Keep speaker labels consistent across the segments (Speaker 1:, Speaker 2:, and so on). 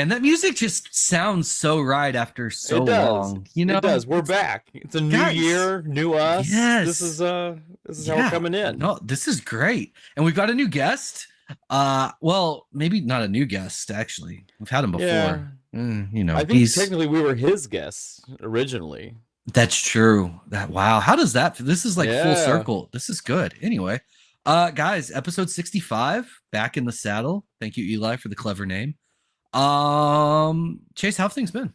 Speaker 1: man, that music just sounds so right after so long. You know,
Speaker 2: it does. We're back. It's a new year, new us.
Speaker 1: Yes.
Speaker 2: This is how we're coming in.
Speaker 1: No, this is great. And we've got a new guest. Well, maybe not a new guest, actually. We've had him before.
Speaker 2: Yeah.
Speaker 1: You know,
Speaker 2: I think technically we were his guests originally.
Speaker 1: That's true. Wow. How does that this is like full circle. This is good. Anyway, guys, episode 65, back in the saddle. Thank you, Eli, for the clever name. Chase, how have things been?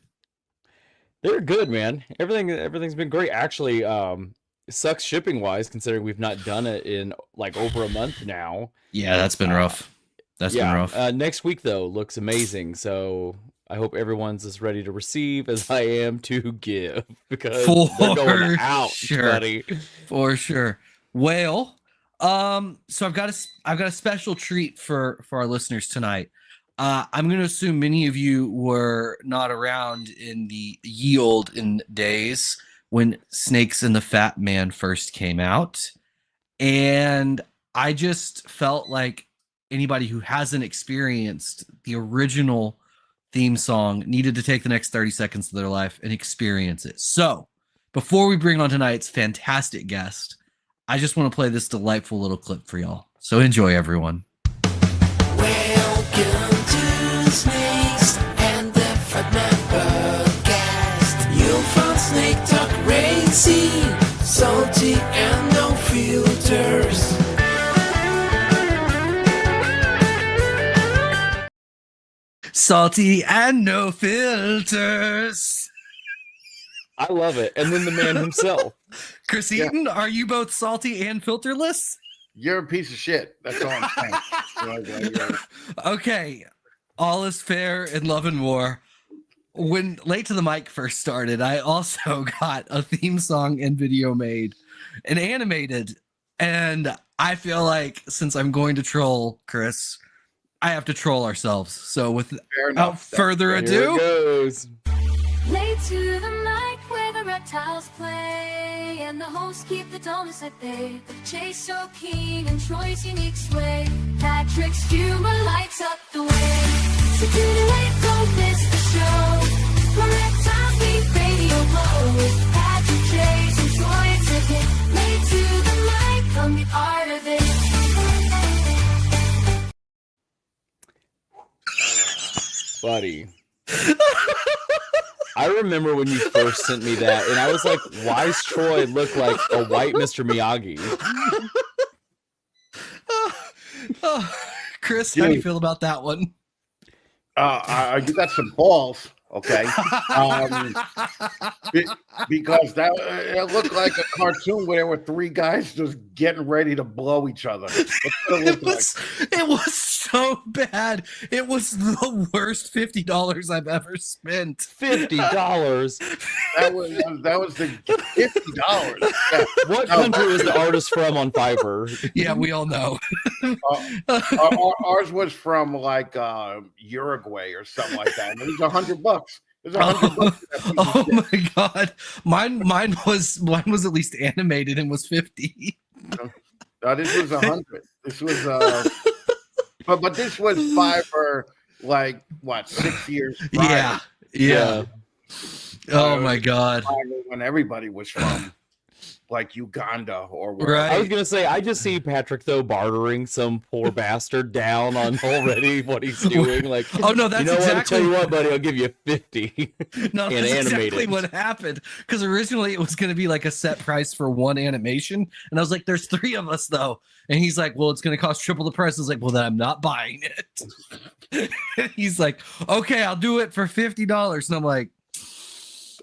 Speaker 2: They're good, man. Everything's been great. Actually, it sucks shipping wise, considering we've not done it in like over a month now.
Speaker 1: Yeah, that's been rough. That's been rough.
Speaker 2: Next week though looks amazing. So I hope everyone's as ready to receive as I am to give, because they're going out, buddy.
Speaker 1: For sure. Well, so I've got a special treat for our listeners tonight. I'm going to assume many of you were not around in the ye olden days when Snakes and the Fatman first came out. And I just felt like anybody who hasn't experienced the original theme song needed to take the next 30 seconds of their life and experience it. So before we bring on tonight's fantastic guest, I just want to play this delightful little clip for y'all. So enjoy, everyone.
Speaker 3: Welcome to Snakes and the Fatman podcast. You'll find snake talk crazy, salty and no filters.
Speaker 1: Salty and no filters.
Speaker 2: I love it. And then the man himself.
Speaker 1: Chris Eaton, are you both salty and filterless?
Speaker 4: You're a piece of shit. That's all I'm saying.
Speaker 1: Okay. All is fair in love and war. When Late to the Mic first started, I also got a theme song and video made and animated. And I feel like since I'm going to troll Chris, I have to troll ourselves. So without further ado,
Speaker 2: here it goes.
Speaker 5: Late to the mic where the reptiles play, and the hosts keep the dullness at bay. Chase so keen and Troy's unique sway. Patrick's humor lights up the way. So tune in late, don't miss the show. For reptiles meet radio glow with Patrick, Chase, and Troy. It's a hit. Late to the mic, come be part of it.
Speaker 2: Buddy. I remember when you first sent me that, and I was like, why does Troy look like a white Mr. Miyagi?
Speaker 1: Chris, how do you feel about that one?
Speaker 4: You got some balls, okay? Because it looked like a cartoon where there were three guys just getting ready to blow each other.
Speaker 1: It was so bad. It was the worst $50 I've ever spent.
Speaker 2: $50.
Speaker 4: That was the $50. Yeah.
Speaker 2: What country was the artist from on Fiverr?
Speaker 1: Yeah, we all know.
Speaker 4: Ours was from like Uruguay or something like that. And it was $100. It was $100.
Speaker 1: Oh my god, mine was at least animated and was 50.
Speaker 4: No, this was 100. This was but this was Fiverr, like what, 6 years prior.
Speaker 1: Yeah. Oh my god.
Speaker 4: When everybody was from like Uganda or wherever.
Speaker 1: Right.
Speaker 2: I was gonna say, I just see Patrick though bartering some poor bastard down on already what he's doing. Like,
Speaker 1: oh no, that's exactly.
Speaker 2: What? I'll tell you what, buddy, I'll give you 50.
Speaker 1: No, that's exactly what happened. Because originally it was going to be like a set price for one animation, and I was like, "There's 3 of us though," and he's like, "Well, it's going to cost triple the price." I was like, "Well, then I'm not buying it." He's like, "Okay, I'll do it for $50," and I'm like,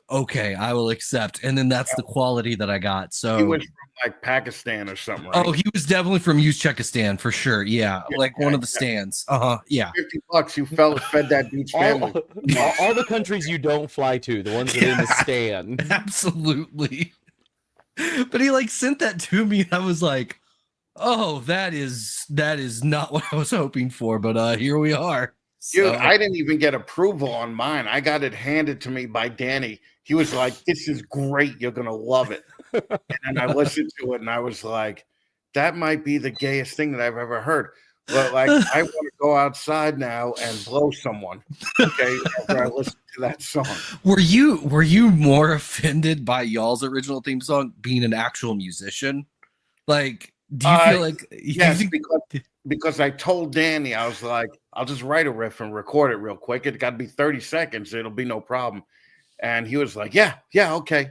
Speaker 1: okay, I will accept. And then that's the quality that I got. So
Speaker 4: he was from like Pakistan or something, right?
Speaker 1: Oh, he was definitely from Uzbekistan for sure. Yeah, like one of the stands. Yeah.
Speaker 4: $50, you fellas fed that beach family.
Speaker 2: All the countries you don't fly to, the ones that are in the stand.
Speaker 1: Absolutely. But he like sent that to me, and I was like, oh, that is not what I was hoping for, but here we are.
Speaker 4: Dude, I didn't even get approval on mine. I got it handed to me by Danny. He was like, "This is great. You're going to love it." And I listened to it, and I was like, that might be the gayest thing that I've ever heard. But like, I want to go outside now and blow someone. Okay, after I listen to that song.
Speaker 1: Were you more offended by y'all's original theme song being an actual musician? Like, do you feel like
Speaker 4: yes, because I told Danny, I was like, I'll just write a riff and record it real quick. It got to be 30 seconds. It'll be no problem. And he was like, yeah, okay.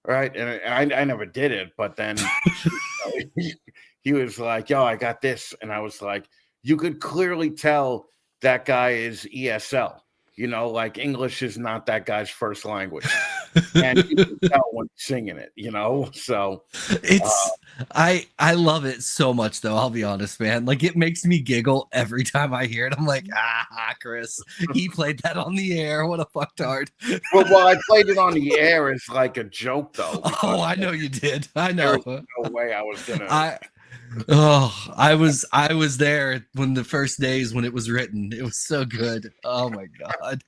Speaker 4: Right. And I never did it. But then he was like, yo, I got this. And I was like, you could clearly tell that guy is ESL. Like English is not that guy's first language. And you can tell when he's singing it, So
Speaker 1: it's I love it so much though, I'll be honest, man. Like it makes me giggle every time I hear it. I'm like, Chris, he played that on the air. What a fucktard.
Speaker 4: Well, I played it on the air as like a joke though.
Speaker 1: Oh, I know you did. I know.
Speaker 4: There was no way I was gonna
Speaker 1: I was there when the first days when it was written. It was so good. Oh my god.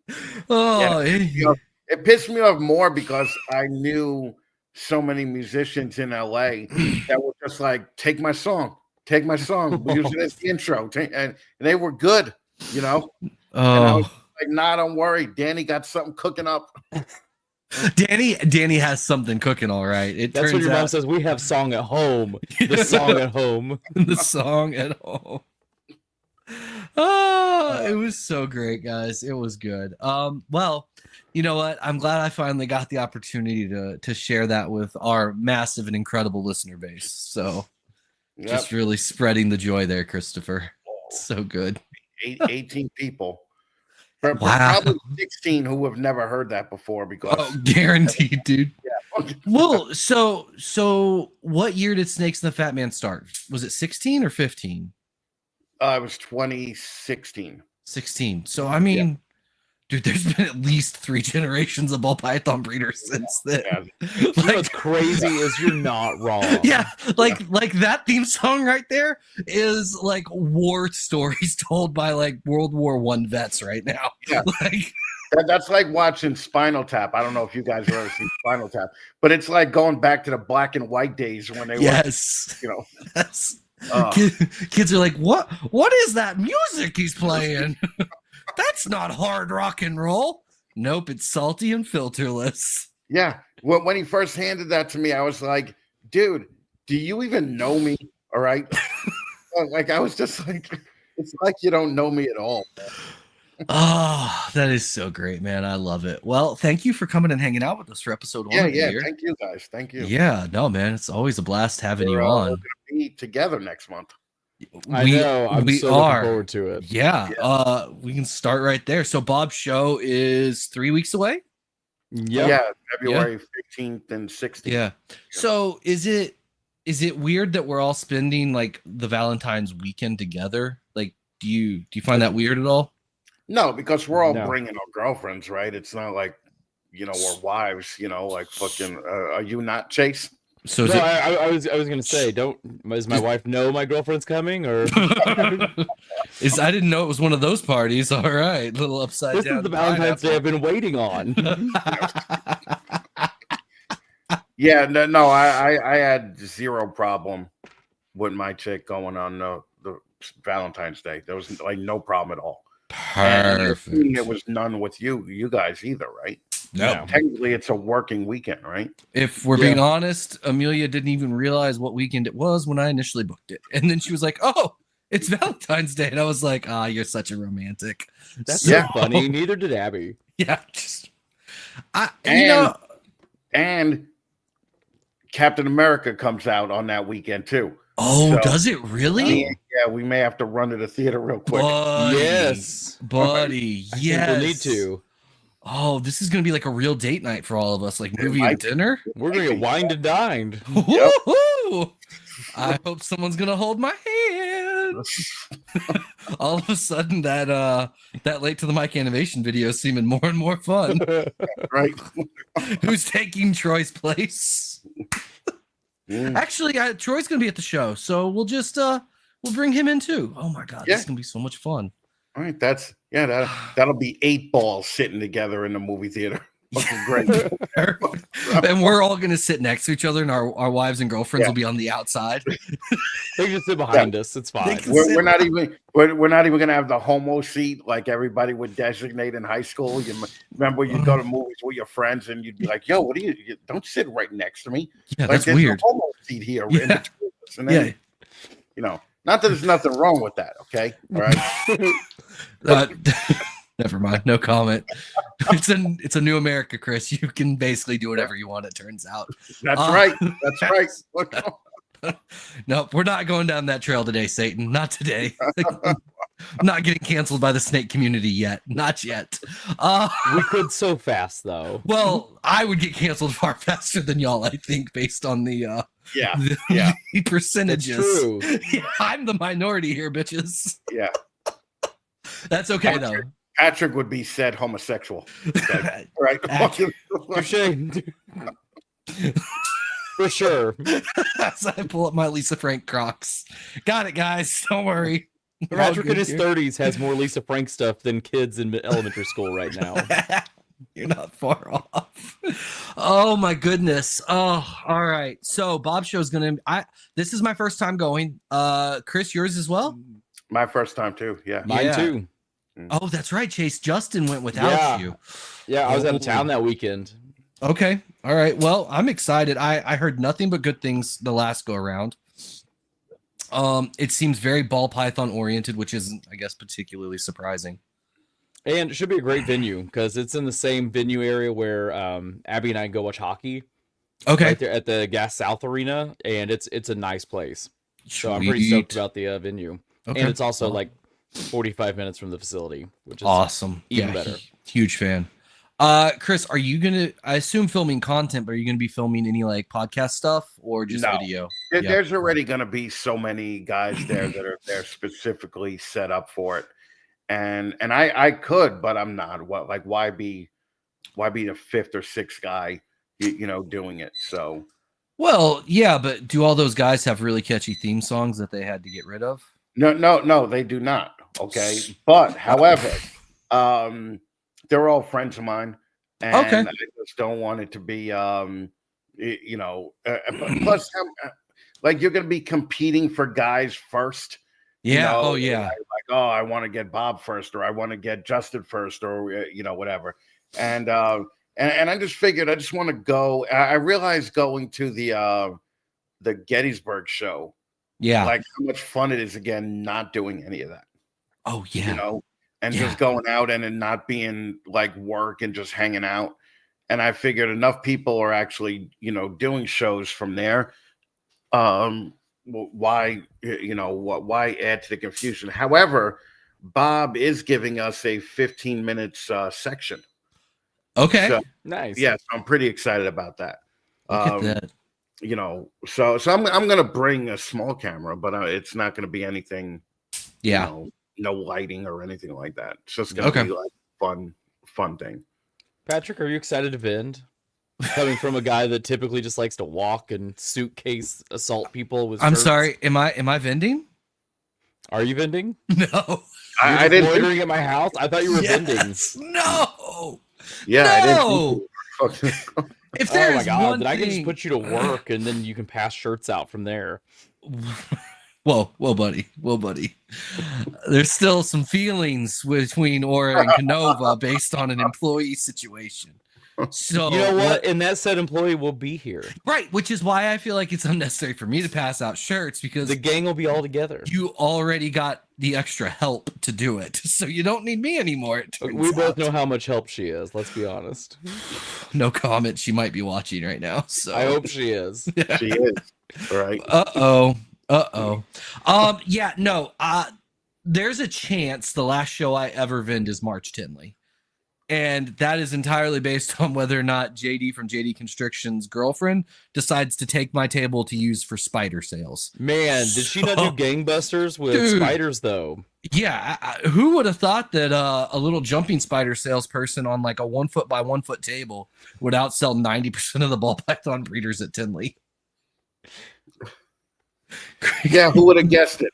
Speaker 4: It pissed me off more because I knew so many musicians in LA that were just like, take my song, we'll use it as the intro, and they were good, And I was like, nah, don't worry, Danny got something cooking up.
Speaker 1: Danny has something cooking, all right.
Speaker 2: That's
Speaker 1: turns
Speaker 2: what your
Speaker 1: out
Speaker 2: mom says. We have song at home. The song at home.
Speaker 1: The song at home. Oh, it was so great, guys. It was good. Well, you know what? I'm glad I finally got the opportunity to share that with our massive and incredible listener base. So just really spreading the joy there, Christopher. So good.
Speaker 4: 18 people. Wow. Probably 16 who have never heard that before because
Speaker 1: guaranteed, dude.
Speaker 4: Yeah.
Speaker 1: Well, so what year did Snakes and the Fat Man start? Was it 16 or 15?
Speaker 4: It was 2016.
Speaker 1: 16. So I mean, dude, there's been at least 3 generations of ball python breeders since then.
Speaker 2: Yeah. What's crazy is you're not wrong.
Speaker 1: Yeah, like that theme song right there is like war stories told by like World War I vets right now.
Speaker 4: Yeah.
Speaker 1: Like
Speaker 4: that's like watching Spinal Tap. I don't know if you guys have ever seen Spinal Tap, but it's like going back to the black and white days when they were,
Speaker 1: yes. Kids are like, what is that music he's playing? That's not hard rock and roll. Nope, it's salty and filterless.
Speaker 4: Yeah. When he first handed that to me, I was like, dude, do you even know me? All right. Like I was just like, it's like you don't know me at all.
Speaker 1: Oh, that is so great, man. I love it. Well, thank you for coming and hanging out with us for episode 1.
Speaker 4: Yeah. Thank you guys. Thank you.
Speaker 1: Yeah, no, man. It's always a blast having you on.
Speaker 4: We're gonna be together next month.
Speaker 2: I know. I'm so looking forward to it.
Speaker 1: Yeah. We can start right there. So Bob's show is 3 weeks away.
Speaker 4: Yeah. February 15th and 16th.
Speaker 1: Yeah. So is it weird that we're all spending like the Valentine's weekend together? Like, do you find that weird at all?
Speaker 4: No, because we're all bringing our girlfriends, right? It's not like, we're wives, like fucking, are you not, Chase?
Speaker 2: So I was going to say, does my wife know my girlfriend's coming or?
Speaker 1: I didn't know it was one of those parties. All right. Little upside down.
Speaker 2: This is the Valentine's Day I've been waiting on.
Speaker 4: Yeah, no, I had zero problem with my chick going on the Valentine's Day. There was like no problem at all.
Speaker 1: Perfect.
Speaker 4: And it was none with you guys either, right?
Speaker 1: No.
Speaker 4: Technically, it's a working weekend, right?
Speaker 1: If we're being honest, Amelia didn't even realize what weekend it was when I initially booked it. And then she was like, oh, it's Valentine's Day. And I was like, you're such a romantic.
Speaker 2: That's so funny. Neither did Abby.
Speaker 1: Yeah.
Speaker 4: And Captain America comes out on that weekend too.
Speaker 1: Oh, does it really?
Speaker 4: Yeah, we may have to run to the theater real quick.
Speaker 1: Buddy,
Speaker 2: yes,
Speaker 1: buddy. Yes,
Speaker 2: we'll need to.
Speaker 1: Oh, this is gonna be like a real date night for all of us, like movie and dinner.
Speaker 2: We're gonna get wined and dined.
Speaker 1: Woo-hoo! I hope someone's gonna hold my hand. All of a sudden, that Late to the Mic animation video is seeming more and more fun.
Speaker 4: Right?
Speaker 1: Who's taking Troy's place? Actually, Troy's gonna be at the show, so we'll just we'll bring him in too. Oh my god, this is gonna be so much fun.
Speaker 4: All right, that'll be 8 balls sitting together in the movie theater. fucking great.
Speaker 1: And we're all gonna sit next to each other, and our wives and girlfriends
Speaker 4: Yeah.
Speaker 1: will be on the outside.
Speaker 2: They can sit behind us. It's fine.
Speaker 1: can-
Speaker 4: We're not even gonna have the homo seat like everybody would designate in high school. You remember you'd go to movies with your friends and you'd be like, "Yo, what do you don't sit right next to me."
Speaker 1: Yeah,
Speaker 4: Like
Speaker 1: that's
Speaker 4: there's
Speaker 1: weird.
Speaker 4: a homo seat here in
Speaker 1: Yeah.
Speaker 4: between us. And then, not that there's nothing wrong with that. Okay, all right.
Speaker 1: Never mind. No comment. It's a new America, Chris. You can basically do whatever you want. It turns out.
Speaker 4: That's
Speaker 1: Uh,
Speaker 4: right. That's right. Look,
Speaker 1: No, we're not going down that trail today, Satan. Not today. I'm not getting canceled by the snake community yet. Not yet.
Speaker 2: We could so fast though.
Speaker 1: Well, I would get canceled far faster than y'all, I think, based on the
Speaker 4: yeah,
Speaker 1: the,
Speaker 4: yeah.
Speaker 1: the
Speaker 2: It's
Speaker 1: percentages.
Speaker 2: true.
Speaker 1: Yeah, I'm the minority here, bitches.
Speaker 4: yeah.
Speaker 1: That's okay though.
Speaker 4: Patrick would be said homosexual. Okay, right?
Speaker 1: Accurate.
Speaker 2: Touche. For sure.
Speaker 1: As I pull up my Lisa Frank Crocs. Got it, guys. Don't worry. We're all
Speaker 2: Patrick in
Speaker 1: good
Speaker 2: his
Speaker 1: here.
Speaker 2: 30s has more Lisa Frank stuff than kids in elementary school right now.
Speaker 1: You're not far off. Oh my goodness. Oh, all right. So Bob's show is gonna. This is my first time going. Chris, yours as well.
Speaker 4: My first time too. Yeah.
Speaker 2: Mine
Speaker 1: Yeah.
Speaker 2: too.
Speaker 1: Oh, that's right. Chase Justin went without
Speaker 2: Yeah.
Speaker 1: you.
Speaker 2: Yeah, I was out of town that weekend.
Speaker 1: Okay. All right. Well, I'm excited. I heard nothing but good things the last go around. It seems very ball python oriented, which isn't, I guess, particularly surprising.
Speaker 2: And it should be a great venue because it's in the same venue area where Abby and I go watch hockey.
Speaker 1: Okay.
Speaker 2: Right there at the Gas South Arena, and it's a nice place. So I'm pretty stoked
Speaker 1: Sweet.
Speaker 2: about the venue.
Speaker 1: Okay.
Speaker 2: And it's also like 45 minutes from the facility, which is
Speaker 1: awesome.
Speaker 2: even
Speaker 1: Yeah,
Speaker 2: better.
Speaker 1: Huge fan. Chris, are you gonna? I assume filming content, but are you gonna be filming any like podcast stuff or just
Speaker 4: No.
Speaker 1: video?
Speaker 4: There-
Speaker 1: Yeah.
Speaker 4: There's already going to be so many guys there that are there specifically set up for it, and I could, but I'm not. What like why be the fifth or sixth guy, doing it? So
Speaker 1: Well, yeah, but do all those guys have really catchy theme songs that they had to get rid of?
Speaker 4: no, they do not. Okay, but however, they're all friends of mine, and
Speaker 1: Okay.
Speaker 4: I just don't want it to be, plus, like you're going to be competing for guys first.
Speaker 1: Yeah. Oh,
Speaker 4: Like,
Speaker 1: yeah.
Speaker 4: I want to get Bob first, or I want to get Justin first, or whatever. And I just figured I just want to go. I realized going to the Gettysburg show,
Speaker 1: Yeah.
Speaker 4: like how much fun it is again, not doing any of that,
Speaker 1: Oh, yeah.
Speaker 4: and
Speaker 1: Yeah.
Speaker 4: just going out and it not being like work and just hanging out. And I figured enough people are actually, doing shows from there. Why add to the confusion? However, Bob is giving us a 15 minutes section.
Speaker 1: Okay.
Speaker 4: So,
Speaker 2: nice.
Speaker 4: yes, I'm pretty excited about that.
Speaker 1: Look at that.
Speaker 4: So I'm gonna bring a small camera, but it's not gonna be anything.
Speaker 1: Yeah.
Speaker 4: No lighting or anything like that. It's just gonna
Speaker 1: Okay.
Speaker 4: be like fun thing.
Speaker 2: Patrick, are you excited to vend? Coming from a guy that typically just likes to walk and suitcase assault people with
Speaker 1: I'm
Speaker 2: shirts.
Speaker 1: sorry. Am I vending?
Speaker 2: Are you vending?
Speaker 1: No.
Speaker 4: I
Speaker 2: You're
Speaker 4: didn't.
Speaker 2: loitering at my house? I thought you were vending.
Speaker 1: Yes. No.
Speaker 4: Yeah, I didn't.
Speaker 1: No. If
Speaker 2: Oh
Speaker 1: there's
Speaker 2: my god,
Speaker 1: one
Speaker 2: then I can just
Speaker 1: thing-
Speaker 2: put you to work and then you can pass shirts out from there.
Speaker 1: Whoa, buddy. There's still some feelings between Aura and Canova based on an employee situation. So
Speaker 2: You know what? And that said employee will be here.
Speaker 1: Right, which is why I feel like it's unnecessary for me to pass out shirts because
Speaker 2: The gang will be all together.
Speaker 1: you already got the extra help to do it. So you don't need me anymore. It turns
Speaker 2: We both
Speaker 1: out.
Speaker 2: know how much help she is, let's be honest.
Speaker 1: No comment. She might be watching right now. So
Speaker 2: I hope she is.
Speaker 4: She is right.
Speaker 1: Uh-oh. Yeah, no. There's a chance the last show I ever vend is March Tinley. And that is entirely based on whether or not JD from JD Constriction's girlfriend decides to take my table to use for spider sales.
Speaker 2: Man, did she not do gangbusters with
Speaker 1: Dude.
Speaker 2: spiders though?
Speaker 1: Yeah, who would have thought that a little jumping spider salesperson on like a 1 foot by 1 foot table would outsell 90% of the ball python breeders at Tinley?
Speaker 4: Yeah, who would have guessed it?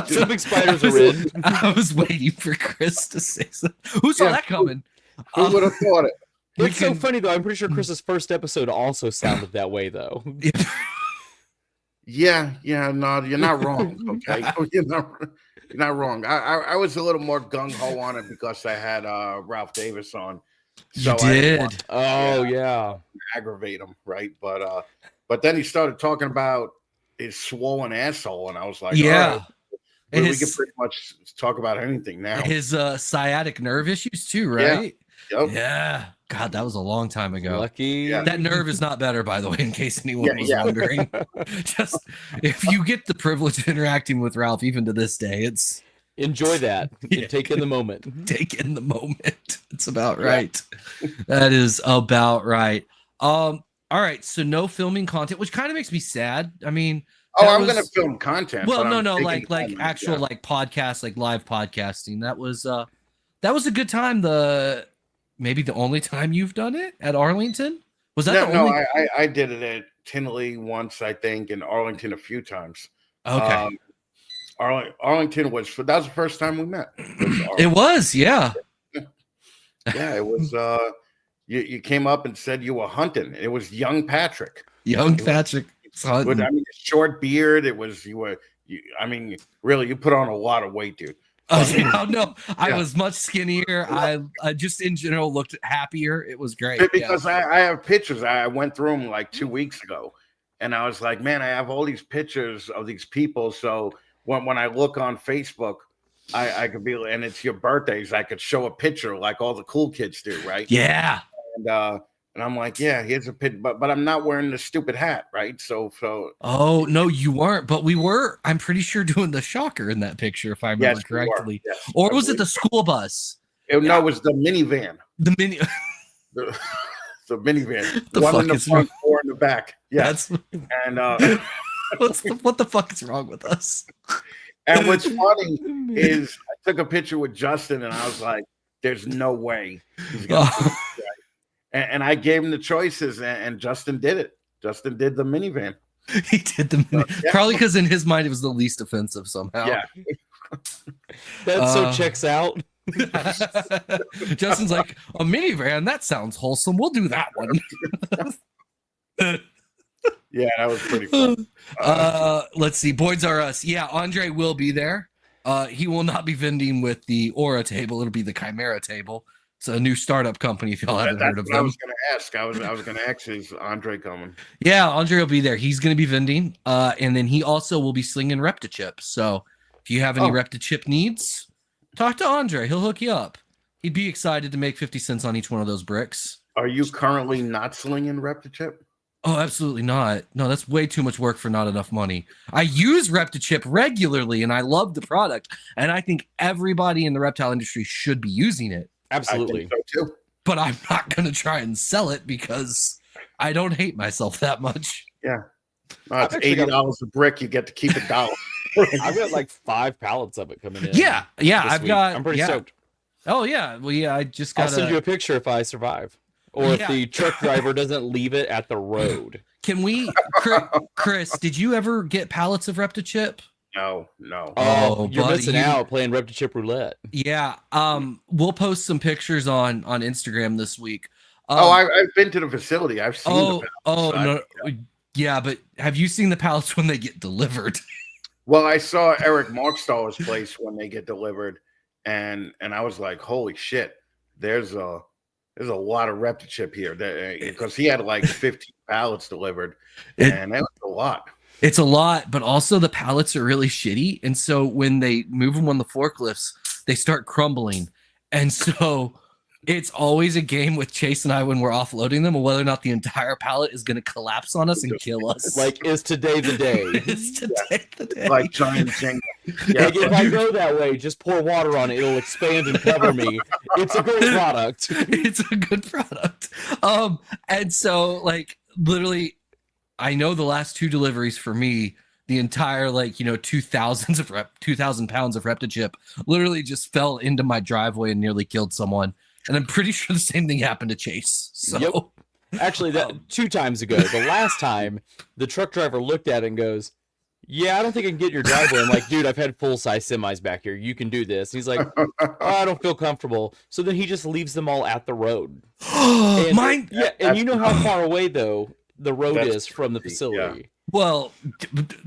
Speaker 2: Jumping spiders are in.
Speaker 1: I was waiting for Chris to say something. Who saw
Speaker 4: Yeah.
Speaker 1: that coming?
Speaker 4: Who would have thought it?
Speaker 2: It's so funny though. I'm pretty sure Chris's first episode also sounded that way though.
Speaker 4: Yeah, no, you're not wrong. Okay, you're not wrong. I was a little more gung ho on it because I had Ralph Davis on.
Speaker 1: You
Speaker 4: I
Speaker 1: did.
Speaker 4: didn't want
Speaker 2: Oh yeah.
Speaker 4: to aggravate him, right? But then he started talking about his swollen asshole, and I was like,
Speaker 1: Yeah.
Speaker 4: all right, we
Speaker 1: His-
Speaker 4: can pretty much talk about anything now.
Speaker 1: His sciatic nerve issues too, right?
Speaker 4: Yep.
Speaker 1: Yeah. God, that was a long time ago.
Speaker 2: Lucky.
Speaker 4: Yeah.
Speaker 1: That nerve is not better, by the way, in case anyone was
Speaker 4: Yeah.
Speaker 1: wondering. Just if you get the privilege of interacting with Ralph, even to this day, it's
Speaker 2: Enjoy that.
Speaker 1: Yeah.
Speaker 2: Take in the moment.
Speaker 1: take in the moment. It's about right. That is about right. All right. So no filming content, which kind of makes me sad. I mean, that
Speaker 4: I'm
Speaker 1: was-
Speaker 4: going to film content.
Speaker 1: Well,
Speaker 4: but I'm
Speaker 1: no,
Speaker 4: taking
Speaker 1: like
Speaker 4: time,
Speaker 1: actual
Speaker 4: yeah.
Speaker 1: like podcast, like live podcasting. That was a good time. Maybe the only time you've done it at Arlington? Was that the only?
Speaker 4: I did it at Tinley once, I think, and Arlington a few times.
Speaker 1: Okay.
Speaker 4: Arlington that was the first time we met.
Speaker 1: It was, yeah.
Speaker 4: Yeah, it was. You came up and said you were hunting. It was young Patrick.
Speaker 1: Young Patrick.
Speaker 4: I mean, short beard. It was I mean, really, you put on a lot of weight, dude.
Speaker 1: No, I
Speaker 4: Yeah.
Speaker 1: was much skinnier. I just in general looked happier. It was great.
Speaker 4: Because I have pictures. I went through them like 2 weeks ago, and I was like, man, I have all these pictures of these people. So when I look on Facebook, I could be, and it's your birthdays, I could show a picture like all the cool kids do, right?
Speaker 1: Yeah.
Speaker 4: And I'm like, yeah, here's a picture, but I'm not wearing the stupid hat, right? So
Speaker 1: Oh no, you weren't, but we were. I'm pretty sure doing the shocker in that picture, if I remember
Speaker 4: yes, we were.
Speaker 1: correctly.
Speaker 4: Yes,
Speaker 1: Or
Speaker 4: I
Speaker 1: was it
Speaker 4: believe
Speaker 1: the school bus?
Speaker 4: No, it was the minivan.
Speaker 1: The mini.
Speaker 4: The minivan.
Speaker 1: The
Speaker 4: One
Speaker 1: fuck
Speaker 4: in the
Speaker 1: is
Speaker 4: front, four in the back. Yeah.
Speaker 1: That's
Speaker 4: And
Speaker 1: what the fuck is wrong with us?
Speaker 4: and what's funny is I took a picture with Justin, and I was like, "There's no way he's gonna." do this, right? And I gave him the choices, and Justin did it. Justin did the minivan.
Speaker 1: He did the
Speaker 4: Yeah.
Speaker 1: probably because in his mind it was the least offensive somehow.
Speaker 4: Yeah.
Speaker 2: That so
Speaker 1: Uh,
Speaker 2: checks out.
Speaker 1: Justin's like, a minivan, that sounds wholesome. We'll do that one.
Speaker 4: Yeah, that was pretty fun.
Speaker 1: Let's see. Boys Are Us. Yeah, Andre will be there. He will not be vending with the Aura table. It'll be the Chimera table. It's a new startup company, if y'all haven't
Speaker 4: That's
Speaker 1: heard of
Speaker 4: what I
Speaker 1: them.
Speaker 4: was going to ask. I was going to ask, is Andre coming?
Speaker 1: Yeah, Andre will be there. He's going to be vending. And then he also will be slinging Reptichip. So if you have any
Speaker 4: Oh.
Speaker 1: Reptichip needs, talk to Andre. He'll hook you up. He'd be excited to make 50 cents on each one of those bricks.
Speaker 4: Are you currently not slinging Reptichip?
Speaker 1: Oh, absolutely not. No, that's way too much work for not enough money. I use Reptichip regularly and I love the product. And I think everybody in the reptile industry should be using it.
Speaker 2: Absolutely.
Speaker 4: I think so too.
Speaker 1: But I'm not going to try and sell it because I don't hate myself that much.
Speaker 4: Yeah. No,
Speaker 2: I've
Speaker 4: it's
Speaker 2: actually got-
Speaker 4: $80 a brick. You get to keep $1.
Speaker 2: I've got like 5 pallets of it coming in.
Speaker 1: Yeah. Yeah.
Speaker 2: this
Speaker 1: I've
Speaker 2: week.
Speaker 1: got.
Speaker 2: I'm pretty
Speaker 1: yeah.
Speaker 2: stoked.
Speaker 1: Oh, yeah. Well, yeah. I just got
Speaker 2: I'll send you a picture if I survive, or if
Speaker 1: Yeah.
Speaker 2: the truck driver doesn't leave it at the road.
Speaker 1: Can we, Chris, did you ever get pallets of Reptichip?
Speaker 4: No.
Speaker 1: Oh,
Speaker 2: you're
Speaker 1: buddy,
Speaker 2: missing
Speaker 1: you-
Speaker 2: out playing Reptichip Roulette.
Speaker 1: Yeah. We'll post some pictures on Instagram this week.
Speaker 4: I've been to the facility. I've seen the
Speaker 1: Oh,
Speaker 4: pallets.
Speaker 1: no. Yeah, but have you seen the pallets when they get delivered?
Speaker 4: Well, I saw Eric Markstaller's place when they get delivered, and I was like, holy shit, there's a lot of Reptichip here, because he had like 15 pallets delivered, and that was a lot.
Speaker 1: It's a lot, but also the pallets are really shitty. And so when they move them on the forklifts, they start crumbling. And so it's always a game with Chase and I when we're offloading them, or whether or not the entire pallet is going to collapse on us and kill us.
Speaker 2: Like, is today the day?
Speaker 1: It's today the day.
Speaker 4: Like giant thing. Yeah,
Speaker 2: Like, if I go that way, just pour water on it. It'll expand and cover me. It's a good product.
Speaker 1: It's a good product. And so like literally, I know the last 2 deliveries for me, the entire 2,000 pounds of Reptichip literally just fell into my driveway and nearly killed someone. And I'm pretty sure the same thing happened to Chase. So
Speaker 2: Yep. Actually, that 2 times ago, the last time, the truck driver looked at it and goes, yeah, I don't think I can get in your driveway. I'm like, dude, I've had full-size semis back here. You can do this. And he's like, oh, I don't feel comfortable. So then he just leaves them all at the road. And,
Speaker 1: Mine.
Speaker 2: yeah, and you know how far away, though, the road
Speaker 4: That's
Speaker 2: is from the
Speaker 4: crazy,
Speaker 2: facility.
Speaker 1: Well,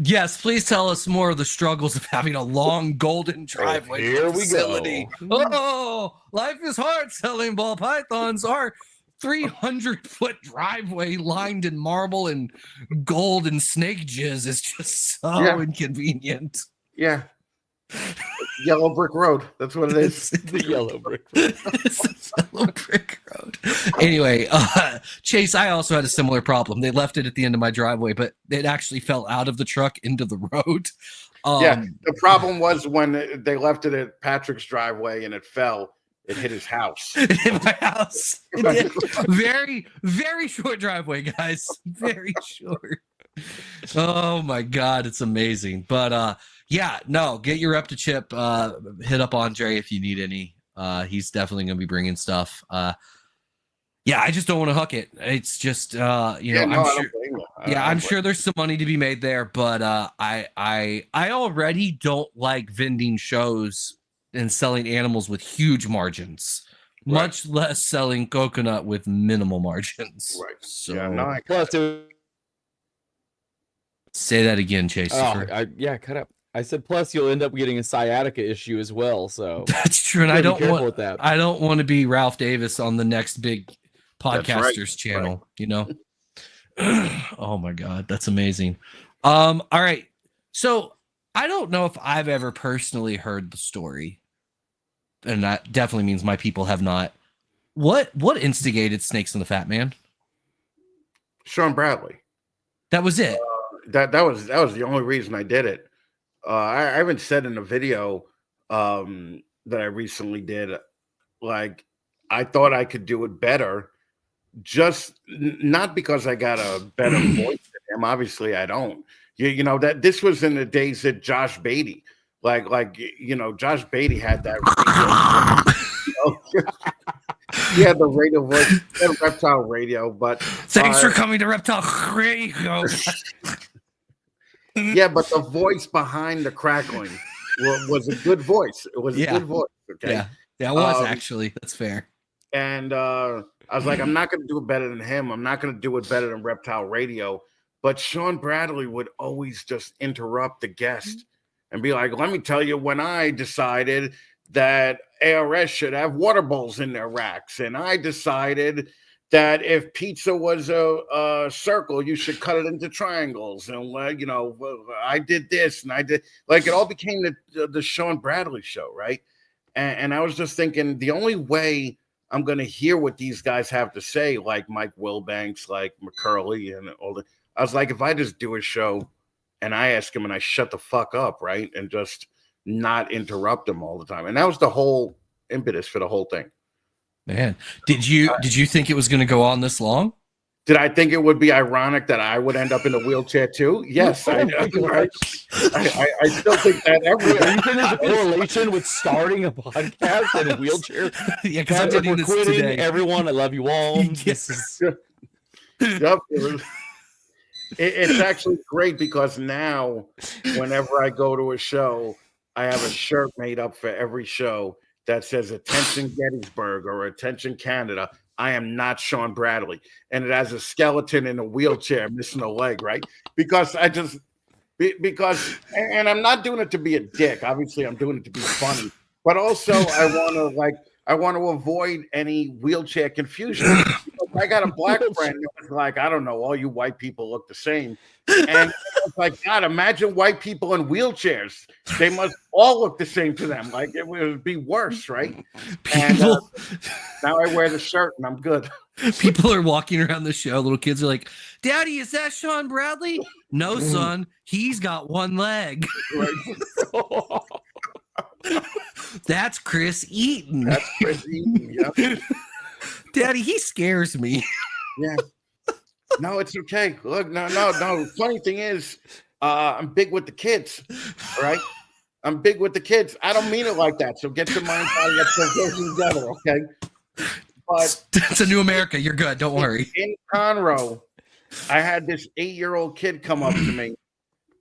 Speaker 1: yes, please tell us more of the struggles of having a long golden driveway.
Speaker 2: Here
Speaker 1: to the
Speaker 2: we
Speaker 1: facility.
Speaker 2: go.
Speaker 1: Oh, life is hard selling ball pythons. Our 300-foot driveway lined in marble and gold and snake jizz is just so
Speaker 4: Yeah.
Speaker 1: inconvenient.
Speaker 4: Yeah. Yellow brick road. That's what it is.
Speaker 2: The yellow brick.
Speaker 1: It's a yellow brick road. Anyway, Chase, I also had a similar problem. They left it at the end of my driveway, but it actually fell out of the truck into the road.
Speaker 4: Yeah. The problem was when they left it at Patrick's driveway and it fell, it hit his house.
Speaker 1: It hit my house. It did. Very, very short driveway, guys. Very short. Oh my God, it's amazing. But yeah, no, get your up to chip. Hit up Andre if you need any. He's definitely gonna be bringing stuff. Yeah, I just don't want to hook it. It's just I'm sure. I'm sure there's some money to be made there, but I already don't like vending shows and selling animals with huge margins, much less selling coconut with minimal margins.
Speaker 4: Right.
Speaker 1: So
Speaker 4: Yeah, no, I
Speaker 2: Plus,
Speaker 1: say that again, Chase.
Speaker 2: cut up. I said, plus you'll end up getting a sciatica issue as well. So
Speaker 1: That's true, and
Speaker 2: gotta
Speaker 1: I
Speaker 2: be
Speaker 1: don't
Speaker 2: careful
Speaker 1: want
Speaker 2: with that.
Speaker 1: I don't want to be Ralph Davis on the next big
Speaker 4: That's right,
Speaker 1: podcasters channel. You know. Oh my God, that's amazing. All right, so I don't know if I've ever personally heard the story, and that definitely means my people have not. What instigated Snakes on the Fat Man?
Speaker 4: Sean Bradley.
Speaker 1: That was it.
Speaker 4: That was the only reason I did it. I even said in a video that I recently did, like I thought I could do it better, just not because I got a better voice than him. Obviously, I don't. You know that this was in the days that Josh Beatty, Josh Beatty had that. He had the radio voice, he had reptile radio, but
Speaker 1: Thanks for coming to Reptile Radio.
Speaker 4: yeah, but the voice behind the crackling was a good voice. It was a good voice. Okay.
Speaker 1: Yeah, that was actually. That's fair.
Speaker 4: And I was like, I'm not going to do it better than him. I'm not going to do it better than Reptile Radio. But Sean Bradley would always just interrupt the guest and be like, let me tell you when I decided that ARS should have water bowls in their racks. And I decided that if pizza was a circle, you should cut it into triangles. And, I did this and I did. Like, it all became the Sean Bradley show, right? And I was just thinking, the only way I'm going to hear what these guys have to say, like Mike Wilbanks, like McCurley, and all the. I was like, if I just do a show and I ask him and I shut the fuck up, right? And just not interrupt him all the time. And that was the whole impetus for the whole thing.
Speaker 1: Man, did you think it was going to go on this long?
Speaker 4: Did I think it would be ironic that I would end up in a wheelchair too? Yes, I still think that everyone.
Speaker 2: Are you think there's a correlation with starting a podcast in a wheelchair?
Speaker 1: Yeah, because I'm doing
Speaker 2: we're
Speaker 1: this
Speaker 2: quitting.
Speaker 1: today.
Speaker 2: Everyone, I love you all.
Speaker 1: Yes.
Speaker 2: This is
Speaker 4: Yep. It's actually great because now, whenever I go to a show, I have a shirt made up for every show that says "Attention Gettysburg" or "Attention Canada." I am not Sean Bradley, and it has a skeleton in a wheelchair missing a leg, right? Because and I'm not doing it to be a dick. Obviously, I'm doing it to be funny, but also I want to avoid any wheelchair confusion. I got a black friend that was like, I don't know, all you white people look the same. And it's like, God, imagine white people in wheelchairs. They must all look the same to them. Like, it would be worse, right? And now I wear the shirt and I'm good.
Speaker 1: People are walking around the show. Little kids are like, Daddy, is that Sean Bradley? No, son. He's got one leg. That's Chris Eaton.
Speaker 4: That's Chris Eaton, yeah.
Speaker 1: Daddy, he scares me.
Speaker 4: Yeah. No, it's okay. Look, no. Funny thing is, I'm big with the kids, all right? I'm big with the kids. I don't mean it like that. So get your mind out of that together, okay? But
Speaker 1: it's a new America. You're good. Don't worry.
Speaker 4: In Conroe, I had this 8-year-old kid come up to me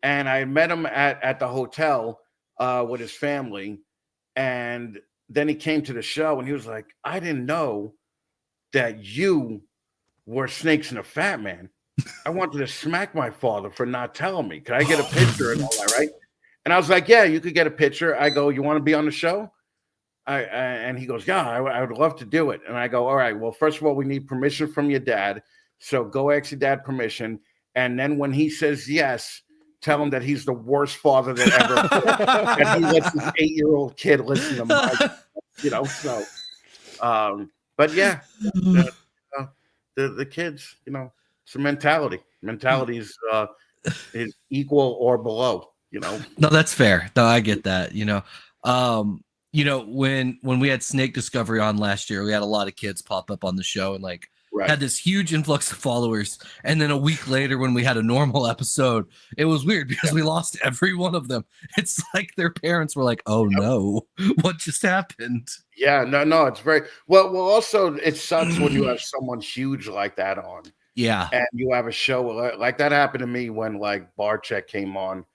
Speaker 4: and I met him at the hotel with his family, and then he came to the show, and he was like, "I didn't know that you were Snakes and a Fat Man. I wanted to smack my father for not telling me. Could I get a picture and all that, right?" And I was like, "Yeah, you could get a picture." I go, "You want to be on the show?" And he goes, "Yeah, I would love to do it." And I go, "All right, well, first of all, we need permission from your dad. So go ask your dad permission. And then when he says yes, tell him that he's the worst father that ever, that he lets his 8-year-old kid listen to my, so, but yeah, the kids, it's a mentality. Mentality is equal or below,
Speaker 1: No, that's fair. No, I get that. When we had Snake Discovery on last year, we had a lot of kids pop up on the show and had this huge influx of followers. And then a week later, when we had a normal episode, it was weird because we lost every one of them. It's like their parents were like, "Oh no, what just happened?"
Speaker 4: Yeah, no, it's very well. Also, it sucks when you have someone huge like that on.
Speaker 1: Yeah,
Speaker 4: and you have a show like that happened to me when Barcheck came on.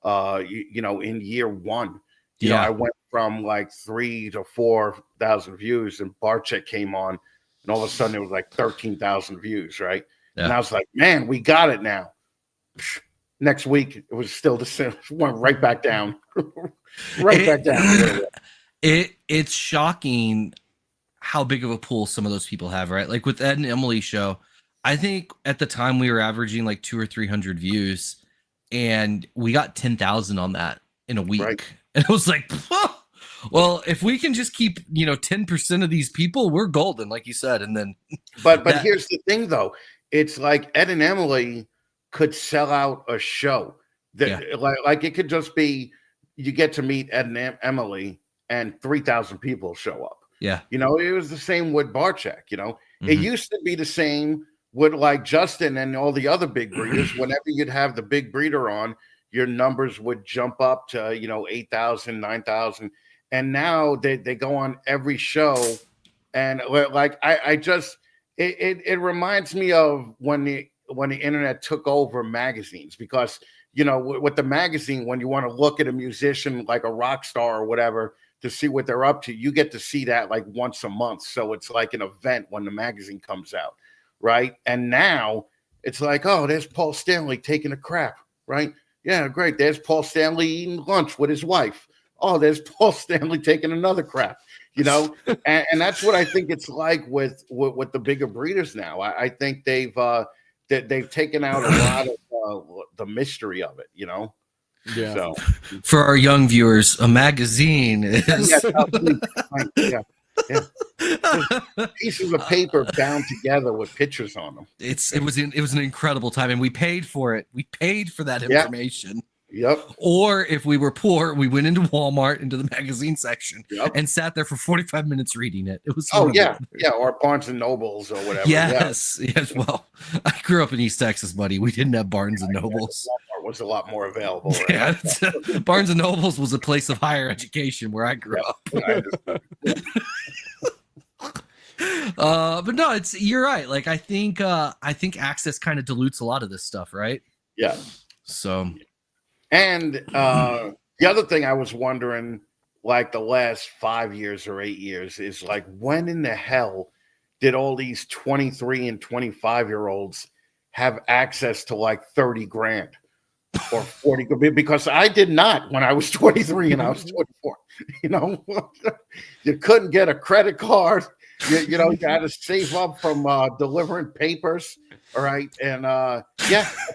Speaker 4: In year one, I went from 3,000 to 4,000 views, and Barcheck came on. And all of a sudden, it was 13,000 views, right? Yeah. And I was like, "Man, we got it now." Next week, it was still the same. It went right back down. Back down.
Speaker 1: It's shocking how big of a pool some of those people have, right? Like with Ed and Emily's show, I think at the time we were averaging 200 or 300 views, and we got 10,000 on that in a week. Right. And it was like, well, if we can just keep, 10% of these people, we're golden, like you said. And then,
Speaker 4: but here's the thing, though. It's like Ed and Emily could sell out a show. Like it could just be, you get to meet Ed and Emily, and 3,000 people show up.
Speaker 1: Yeah,
Speaker 4: it was the same with Barcheck. It used to be the same with Justin and all the other big breeders. Whenever you'd have the big breeder on, your numbers would jump up to 8,000, 9,000. And now they go on every show, and it reminds me of when the internet took over magazines, because with the magazine, when you want to look at a musician like a rock star or whatever to see what they're up to, you get to see that once a month. So it's like an event when the magazine comes out, right? And now it's oh, there's Paul Stanley taking a crap, right? Yeah, great. There's Paul Stanley eating lunch with his wife. Oh, there's Paul Stanley taking another crap, and that's what I think it's like with the bigger breeders now. I think they've taken out a lot of the mystery of it, Yeah. So
Speaker 1: for our young viewers, a magazine is
Speaker 4: pieces of paper bound together with pictures on them.
Speaker 1: It was an incredible time, and we paid for it. We paid for that information.
Speaker 4: Yep.
Speaker 1: Or if we were poor, we went into Walmart, into the magazine section, and sat there for 45 minutes reading it. It was
Speaker 4: or Barnes and Nobles or whatever.
Speaker 1: Yes. Well, I grew up in East Texas, buddy. We didn't have Barnes and Nobles.
Speaker 4: Walmart was a lot more available. Right?
Speaker 1: Yeah, Barnes and Nobles was a place of higher education where I grew up. But no, you're right. I think access kind of dilutes a lot of this stuff, right?
Speaker 4: Yeah.
Speaker 1: So.
Speaker 4: And the other thing I was wondering, the last 5 years or 8 years, is when in the hell did all these 23 and 25-year-olds have access to 30 grand or 40? Because I did not when I was 23 and I was 24. You couldn't get a credit card. You had to save up from delivering papers. All right. And I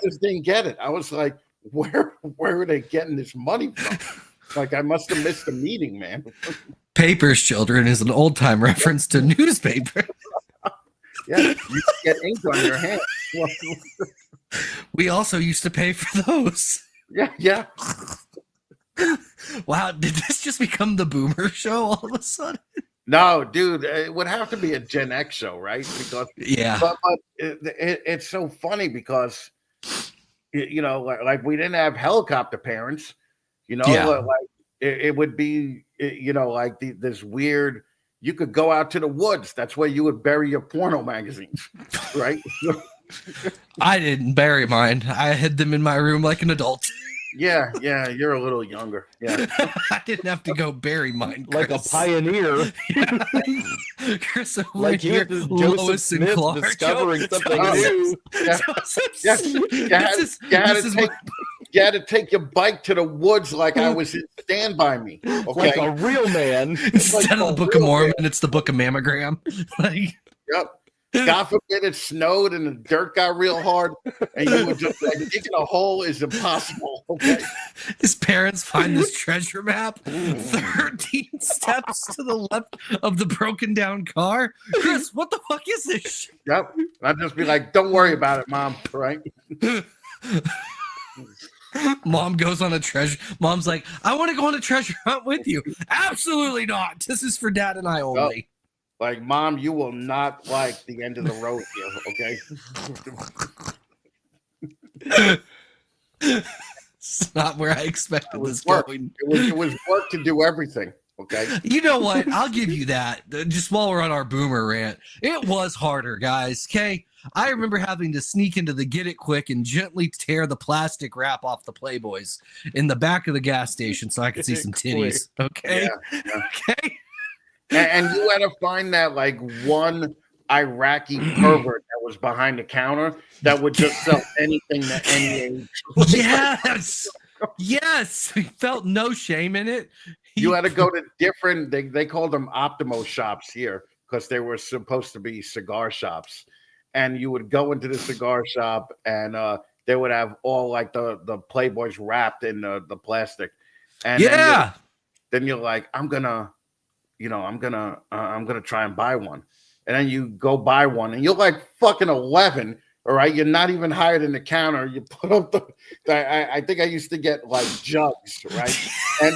Speaker 4: just didn't get it. I was like, where are they getting this money from? I must have missed a meeting, man.
Speaker 1: Papers, children, is an old time reference to newspaper.
Speaker 4: Yeah, you get ink on your hands.
Speaker 1: We also used to pay for those.
Speaker 4: Yeah.
Speaker 1: Wow, did this just become the Boomer Show all of a sudden?
Speaker 4: No, dude, it would have to be a Gen X show, right? Because but it's so funny because we didn't have helicopter parents, it would be, this weird, you could go out to the woods. That's where you would bury your porno magazines, right?
Speaker 1: I didn't bury mine. I hid them in my room like an adult.
Speaker 4: Yeah, you're a little younger. Yeah.
Speaker 1: I didn't have to go bury mine,
Speaker 2: Like a
Speaker 1: Chris.
Speaker 2: pioneer.
Speaker 1: Chris over
Speaker 2: Like you,
Speaker 1: here,
Speaker 2: Joseph
Speaker 1: Lois and
Speaker 2: Smith,
Speaker 1: Clark.
Speaker 2: discovering something
Speaker 1: Joseph-
Speaker 2: new.
Speaker 4: Yeah.
Speaker 1: Joseph-
Speaker 4: Yeah.
Speaker 1: this
Speaker 4: You had to take your bike to the woods like I was in Stand By Me. Okay.
Speaker 2: Like a real man.
Speaker 1: instead
Speaker 4: like
Speaker 1: of the
Speaker 4: a
Speaker 1: Book of
Speaker 4: real
Speaker 1: Mormon, it's the Book of Mammogram. Like,
Speaker 4: Yep. God forbid it snowed and the dirt got real hard, and you would just like digging a hole is impossible. Okay.
Speaker 1: his parents find this treasure map 13 steps to the left of the broken down car. Chris, what the fuck is this shit?
Speaker 4: Yep. And I'd just be like, "Don't worry about it, Mom." Right?
Speaker 1: Mom goes on a treasure. Mom's like, I want to go on a treasure hunt with you. Absolutely not. This is for Dad and I only.
Speaker 4: Like, Mom, you will not like the end of the road here. Okay.
Speaker 1: It's not where I expected
Speaker 4: It was
Speaker 1: this
Speaker 4: work.
Speaker 1: going.
Speaker 4: It was work to do everything. Okay.
Speaker 1: You know what? I'll give you that. Just while we're on our boomer rant, it was harder, guys. Okay. I remember having to sneak into the Get It Quick and gently tear the plastic wrap off the Playboys in the back of the gas station so I could see some titties. Okay.
Speaker 4: Yeah.
Speaker 1: Okay.
Speaker 4: And you had to find that like one Iraqi pervert that was behind the counter that would just sell anything to any age.
Speaker 1: Yes. Yes. He felt no shame in it.
Speaker 4: You had to go to different, they called them Optimo shops here because they were supposed to be cigar shops. And you would go into the cigar shop and they would have all like the Playboys wrapped in the plastic. And then you're like, I'm gonna try and buy one. And then you go buy one and you're like fucking 11. All right. You're not even higher than the counter. You put up I think I used to get like jugs, right? And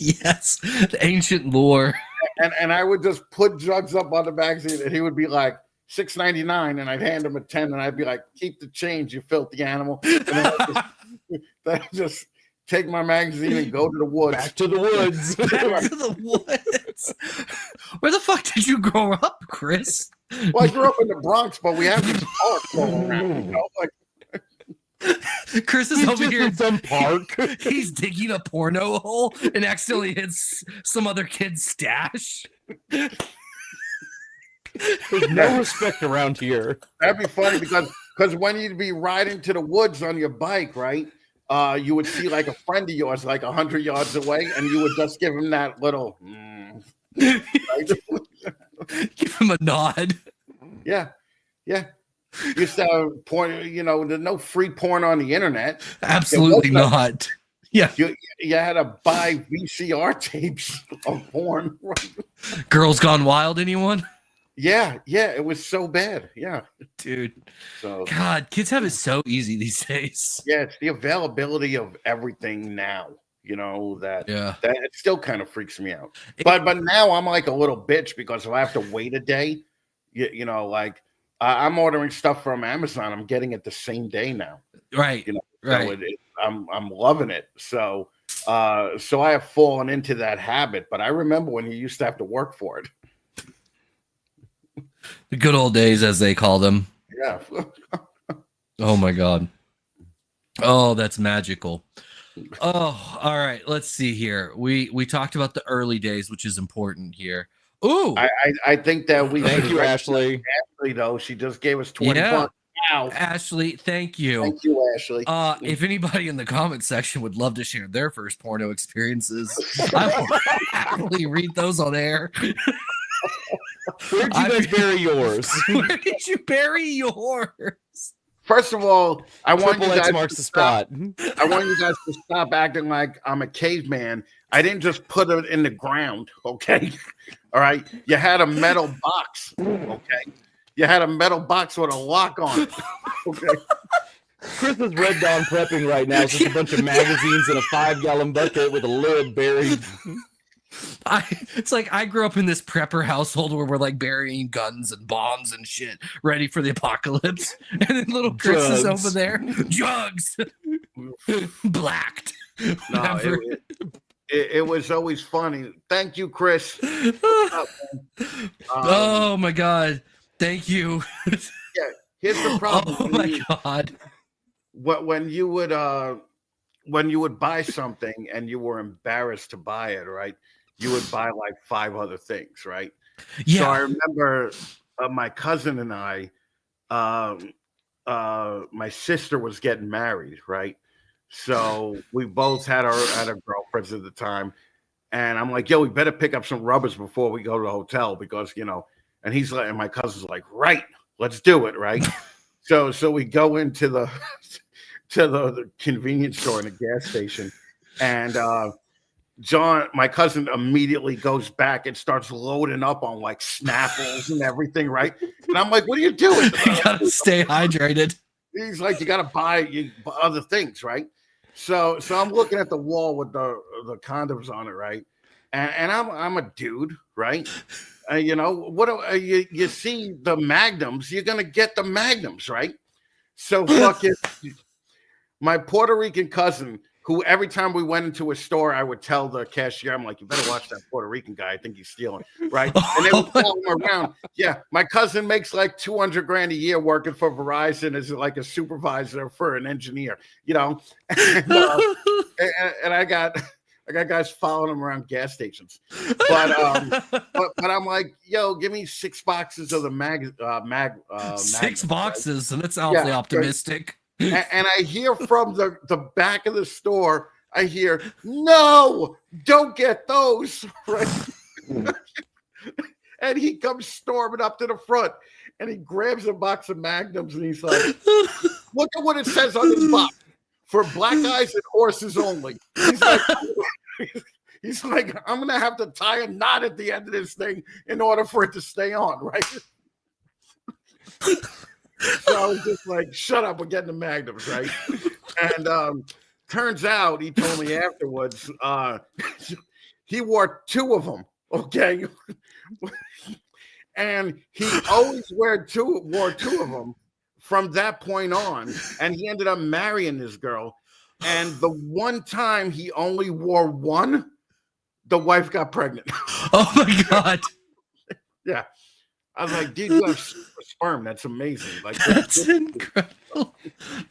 Speaker 1: yes. The ancient lore.
Speaker 4: and I would just put jugs up on the magazine and he would be like $6.99 and I'd hand him a 10 and I'd be like, keep the change, you filthy animal. And then I'd just take my magazine and go to the woods.
Speaker 2: Back to the woods.
Speaker 1: Back to the woods. Where the fuck did you grow up, Chris?
Speaker 4: Well, I grew up in the Bronx, but we have these parks all around, you know, like
Speaker 1: Chris is over here
Speaker 2: in some park.
Speaker 1: He's digging a porno hole and accidentally hits some other kid's stash.
Speaker 2: There's no respect around here.
Speaker 4: that'd be funny because when you'd be riding to the woods on your bike, right? You would see like a friend of yours like 100 yards away, and you would just give him that little right?
Speaker 1: Give him a nod.
Speaker 4: Yeah. Used to have porn, you know, there's no free porn on the internet.
Speaker 1: Absolutely not. Yeah.
Speaker 4: You had to buy VCR tapes of porn.
Speaker 1: Girls Gone Wild, anyone?
Speaker 4: Yeah, it was so bad. Yeah.
Speaker 1: Dude.
Speaker 4: So
Speaker 1: God, kids have it so easy these days.
Speaker 4: yeah, it's the availability of everything now, you know, that
Speaker 1: Yeah.
Speaker 4: it still kind of freaks me out. But now I'm like a little bitch because if I have to wait a day, you know, like I'm ordering stuff from Amazon, I'm getting it the same day now.
Speaker 1: Right.
Speaker 4: You know,
Speaker 1: Right.
Speaker 4: so I'm loving it. So I have fallen into that habit, but I remember when you used to have to work for it.
Speaker 1: The good old days, as they call them.
Speaker 4: Yeah.
Speaker 1: Oh my God. Oh, that's magical. Oh, all right. Let's see here. We talked about the early days, which is important here. Ooh.
Speaker 4: I think that we
Speaker 2: Thank
Speaker 4: should
Speaker 2: you,
Speaker 4: recognize
Speaker 2: Ashley.
Speaker 4: Ashley, though. She just gave us 20
Speaker 1: Yeah.
Speaker 4: bucks. Wow.
Speaker 1: Ashley, thank you.
Speaker 4: Thank you, Ashley.
Speaker 1: If anybody in the comment section would love to share their first porno experiences, I will happily read those on air.
Speaker 2: Where'd you guys bury yours?
Speaker 1: Where did you bury yours?
Speaker 4: First of all, I want
Speaker 2: Triple
Speaker 4: you
Speaker 2: X
Speaker 4: guys
Speaker 2: marks
Speaker 4: to
Speaker 2: the
Speaker 4: stop.
Speaker 2: spot.
Speaker 4: I want you guys to stop acting like I'm a caveman. I didn't just put it in the ground, okay? All right. You had a metal box, okay? You had a metal box with a lock on it, okay?
Speaker 2: Chris is Red Dawn prepping right now. It's just a bunch of magazines in a 5-gallon bucket with a lid buried.
Speaker 1: It's like I grew up in this prepper household where we're like burying guns and bombs and shit, ready for the apocalypse. And then little Chris is
Speaker 2: Jugs.
Speaker 1: over there, jugs, blacked.
Speaker 4: No,
Speaker 1: Whatever.
Speaker 4: it was always funny. Thank you, Chris.
Speaker 1: Oh my God! Thank you.
Speaker 4: Here's the problem.
Speaker 1: Oh my God!
Speaker 4: When you would when you would buy something and you were embarrassed to buy it, right? You would buy like 5 other things, right?
Speaker 1: Yeah.
Speaker 4: So I remember my cousin and I, my sister was getting married, right? So we both had our girlfriends at the time, and I'm like, yo, we better pick up some rubbers before we go to the hotel because and he's like, and my cousin's like, right, let's do it, right? So we go into the the convenience store and the gas station, and John, my cousin, immediately goes back and starts loading up on like Snapples and everything, right? And I'm like, what are you doing?
Speaker 1: You gotta stay hydrated.
Speaker 4: He's like, you gotta buy other things, right? So I'm looking at the wall with the condoms on it, right? And I'm a dude, right? You see the magnums, you're gonna get the magnums, right? So fucking my Puerto Rican cousin, who every time we went into a store, I would tell the cashier, I'm like, you better watch that Puerto Rican guy. I think he's stealing, right? And they would follow him around. Yeah, my cousin makes like $200,000 a year working for Verizon as like a supervisor for an engineer, and I got guys following him around gas stations. But I'm like, yo, give me 6 boxes of the
Speaker 1: 6 boxes, and it's awfully optimistic.
Speaker 4: And I hear from the back of the store, I hear, no, don't get those. Right? And he comes storming up to the front and he grabs a box of Magnums and he's like, look at what it says on this box. For black eyes and horses only. He's like, I'm going to have to tie a knot at the end of this thing in order for it to stay on, right? So I was just like, shut up, we're getting the Magnums, right? And turns out, he told me afterwards, he wore 2 of them, okay? And he always wore 2 of them from that point on. And he ended up marrying this girl. And the one time he only wore 1, the wife got pregnant.
Speaker 1: Oh my God.
Speaker 4: Yeah. I was like, dude, you have sperm. That's amazing. Like
Speaker 1: that's incredible.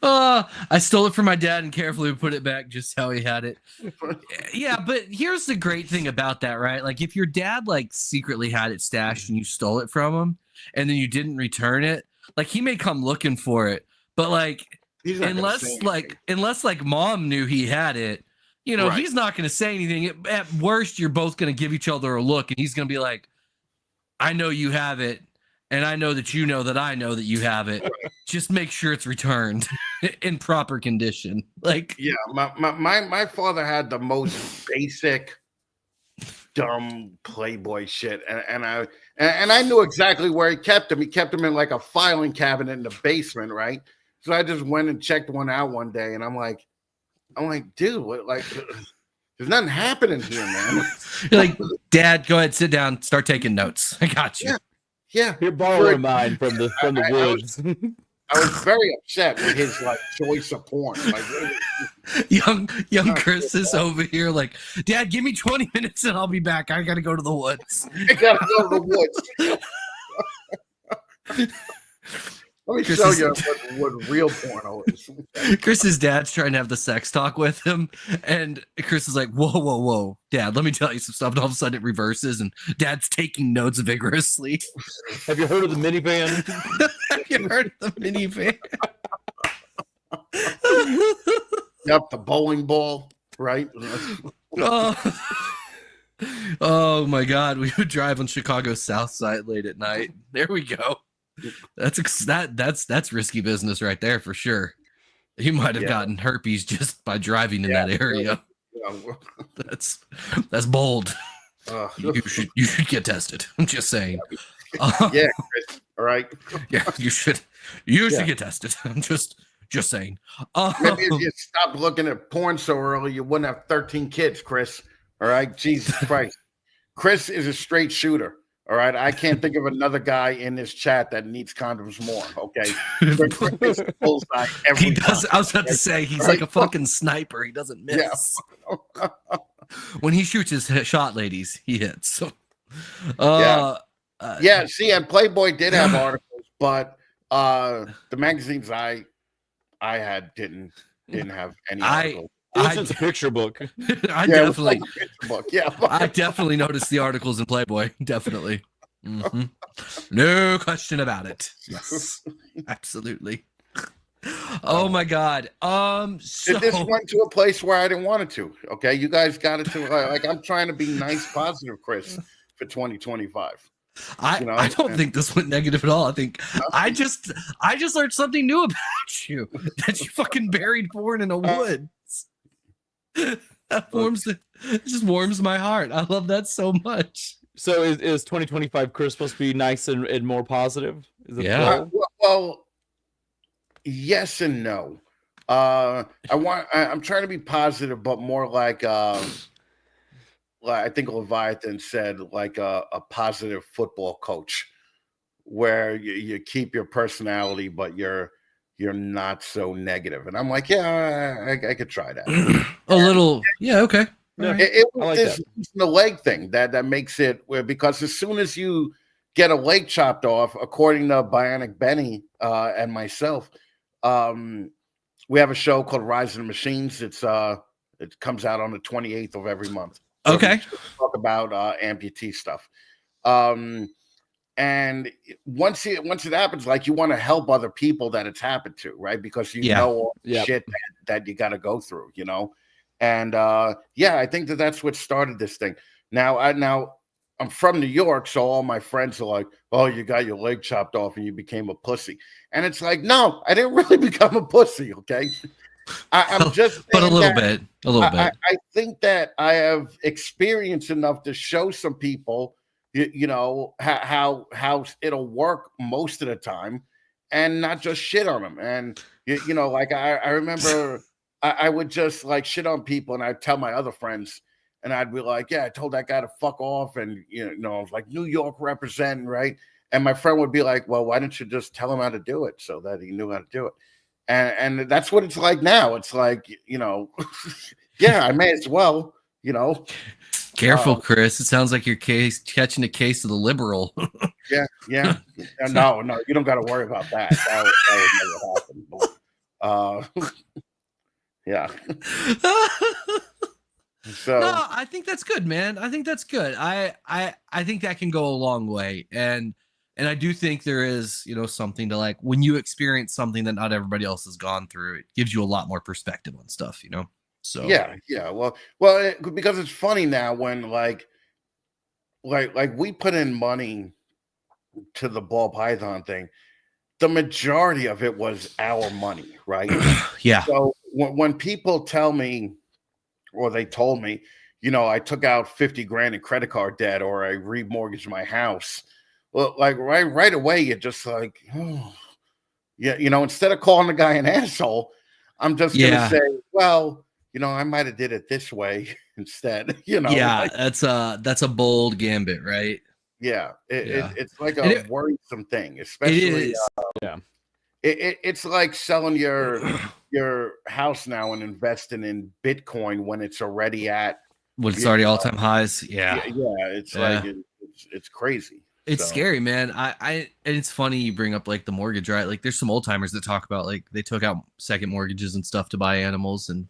Speaker 1: I stole it from my dad and carefully put it back just how he had it. Yeah, but here's the great thing about that, right? Like if your dad like secretly had it stashed and you stole it from him and then you didn't return it, like he may come looking for it, but like unless mom knew he had it, right. He's not going to say anything. At worst, you're both going to give each other a look and he's going to be like, I know you have it, and I know that you know that I know that you have it. Just make sure it's returned in proper condition. Like,
Speaker 4: yeah, my father had the most basic, dumb Playboy shit, and I knew exactly where he kept them. He kept them in like a filing cabinet in the basement, right? So I just went and checked one out one day, and I'm like, dude, what? Like, there's nothing happening here, man.
Speaker 1: You're like, Dad, go ahead, sit down, start taking notes. I got you.
Speaker 4: Yeah.
Speaker 2: You're borrowing mine from the woods.
Speaker 4: I was very upset with his like choice of porn. Like,
Speaker 1: young Chris is over here like, Dad, give me 20 minutes and I'll be back. I gotta go to the woods.
Speaker 4: I gotta go to the woods. Let me show you what real porno is.
Speaker 1: Chris's dad's trying to have the sex talk with him, and Chris is like, whoa, Dad, let me tell you some stuff. And all of a sudden it reverses, and Dad's taking notes vigorously.
Speaker 2: Have you heard of the minivan?
Speaker 1: Have you heard of the minivan?
Speaker 4: Yep, the bowling ball, right?
Speaker 1: Oh my God, we would drive on Chicago's South Side late at night. There we go. That's risky business right there for sure. He might have gotten herpes just by driving in that area. That's bold. You should get tested. I'm just saying.
Speaker 4: Yeah, Chris. All right.
Speaker 1: Yeah, you should get tested. I'm just saying.
Speaker 4: Maybe if you stopped looking at porn so early, you wouldn't have 13 kids, Chris. All right, Jesus Christ. Chris is a straight shooter. All right, I can't think of another guy in this chat that needs condoms more. Okay, bullseye
Speaker 1: he does. I was about to say he's like a fucking sniper. He doesn't miss. Yeah. When he shoots his shot, ladies, he hits.
Speaker 4: Yeah. See, and Playboy did have articles, but the magazines I had didn't have any articles.
Speaker 2: It's a picture book.
Speaker 1: I
Speaker 4: Yeah, it was
Speaker 1: definitely,
Speaker 4: like a picture book. Yeah.
Speaker 1: I definitely noticed the articles in Playboy. Definitely. Mhm. No question about it. Yes, absolutely. Oh my God. So
Speaker 4: This went to a place where I didn't want it to. Okay, you guys got it to like I'm trying to be nice, positive, Chris, for 2025. You know,
Speaker 1: I don't
Speaker 4: and-
Speaker 1: think this went negative at all. I think I just learned something new about you that you fucking buried corn in a woods. That it just warms my heart. I love that so much.
Speaker 2: So is 2025 Chris supposed to be nice and more positive? Is it the
Speaker 1: Yeah.
Speaker 2: goal?
Speaker 4: well, yes and no. I'm trying to be positive, but more like I think Leviathan said, like a positive football coach, where you keep your personality, but you're not so negative. And I'm like, yeah, I could try that.
Speaker 1: A little, yeah, okay. All
Speaker 2: Yeah.
Speaker 1: right.
Speaker 4: It
Speaker 2: I
Speaker 4: was
Speaker 2: like
Speaker 4: this losing the leg thing that makes it where, because as soon as you get a leg chopped off, according to Bionic Benny and myself, we have a show called Rise of the Machines. It comes out on the 28th of every month. where we
Speaker 1: Okay.
Speaker 4: talk about amputee stuff. And once it happens, like, you want to help other people that it's happened to, right? Because you
Speaker 1: Yeah.
Speaker 4: know all the
Speaker 2: Yep.
Speaker 4: shit that you got to go through, you know. And yeah, I think that's what started this thing. Now I'm from New York, so all my friends are like, "Oh, you got your leg chopped off and you became a pussy." And it's like, no, I didn't really become a pussy. Okay, I'm just,
Speaker 1: but a
Speaker 4: saying
Speaker 1: little
Speaker 4: that
Speaker 1: bit, a little bit.
Speaker 4: I think that I have experience enough to show some people, you know, how it'll work most of the time, and not just shit on them. And you know, like I remember I would just like shit on people, and I'd tell my other friends, and I'd be like, "Yeah, I told that guy to fuck off," and you know, I was like, New York representing, right? And my friend would be like, "Well, why didn't you just tell him how to do it so that he knew how to do it?" And that's what it's like now. It's like, you know, yeah, I may as well, you know.
Speaker 1: Careful, Chris. It sounds like you're catching a case of the liberal.
Speaker 4: Yeah. No, you don't got to worry about that. That would never happen. Yeah. So
Speaker 1: No, I think that's good, man. I think that's good. I think that can go a long way, and I do think there is, you know, something to, like, when you experience something that not everybody else has gone through, it gives you a lot more perspective on stuff, you know. So
Speaker 4: yeah. Well, because it's funny now when like we put in money to the ball python thing. The majority of it was our money, right?
Speaker 1: yeah,
Speaker 4: So when people tell me, or they told me, you know, I took out 50 grand in credit card debt, or I remortgaged my house, well, like right away, you're just like, oh. Yeah, you know, instead of calling the guy an asshole, I'm just gonna say, well, you know, I might have did it this way instead. You know,
Speaker 1: yeah,
Speaker 4: like,
Speaker 1: that's a bold gambit, right?
Speaker 4: yeah,
Speaker 1: Yeah.
Speaker 4: it's like
Speaker 1: And
Speaker 4: a worrisome thing, especially.
Speaker 1: It is.
Speaker 2: Yeah.
Speaker 4: It's like selling your house now and investing in Bitcoin when it's already at,
Speaker 1: When it's
Speaker 4: you
Speaker 1: already
Speaker 4: know,
Speaker 1: all-time highs. Yeah.
Speaker 4: it's like it's crazy.
Speaker 1: It's
Speaker 4: So,
Speaker 1: scary, man. And it's funny you bring up, like, the mortgage, right? Like, there's some old timers that talk about, like, they took out second mortgages and stuff to buy animals, and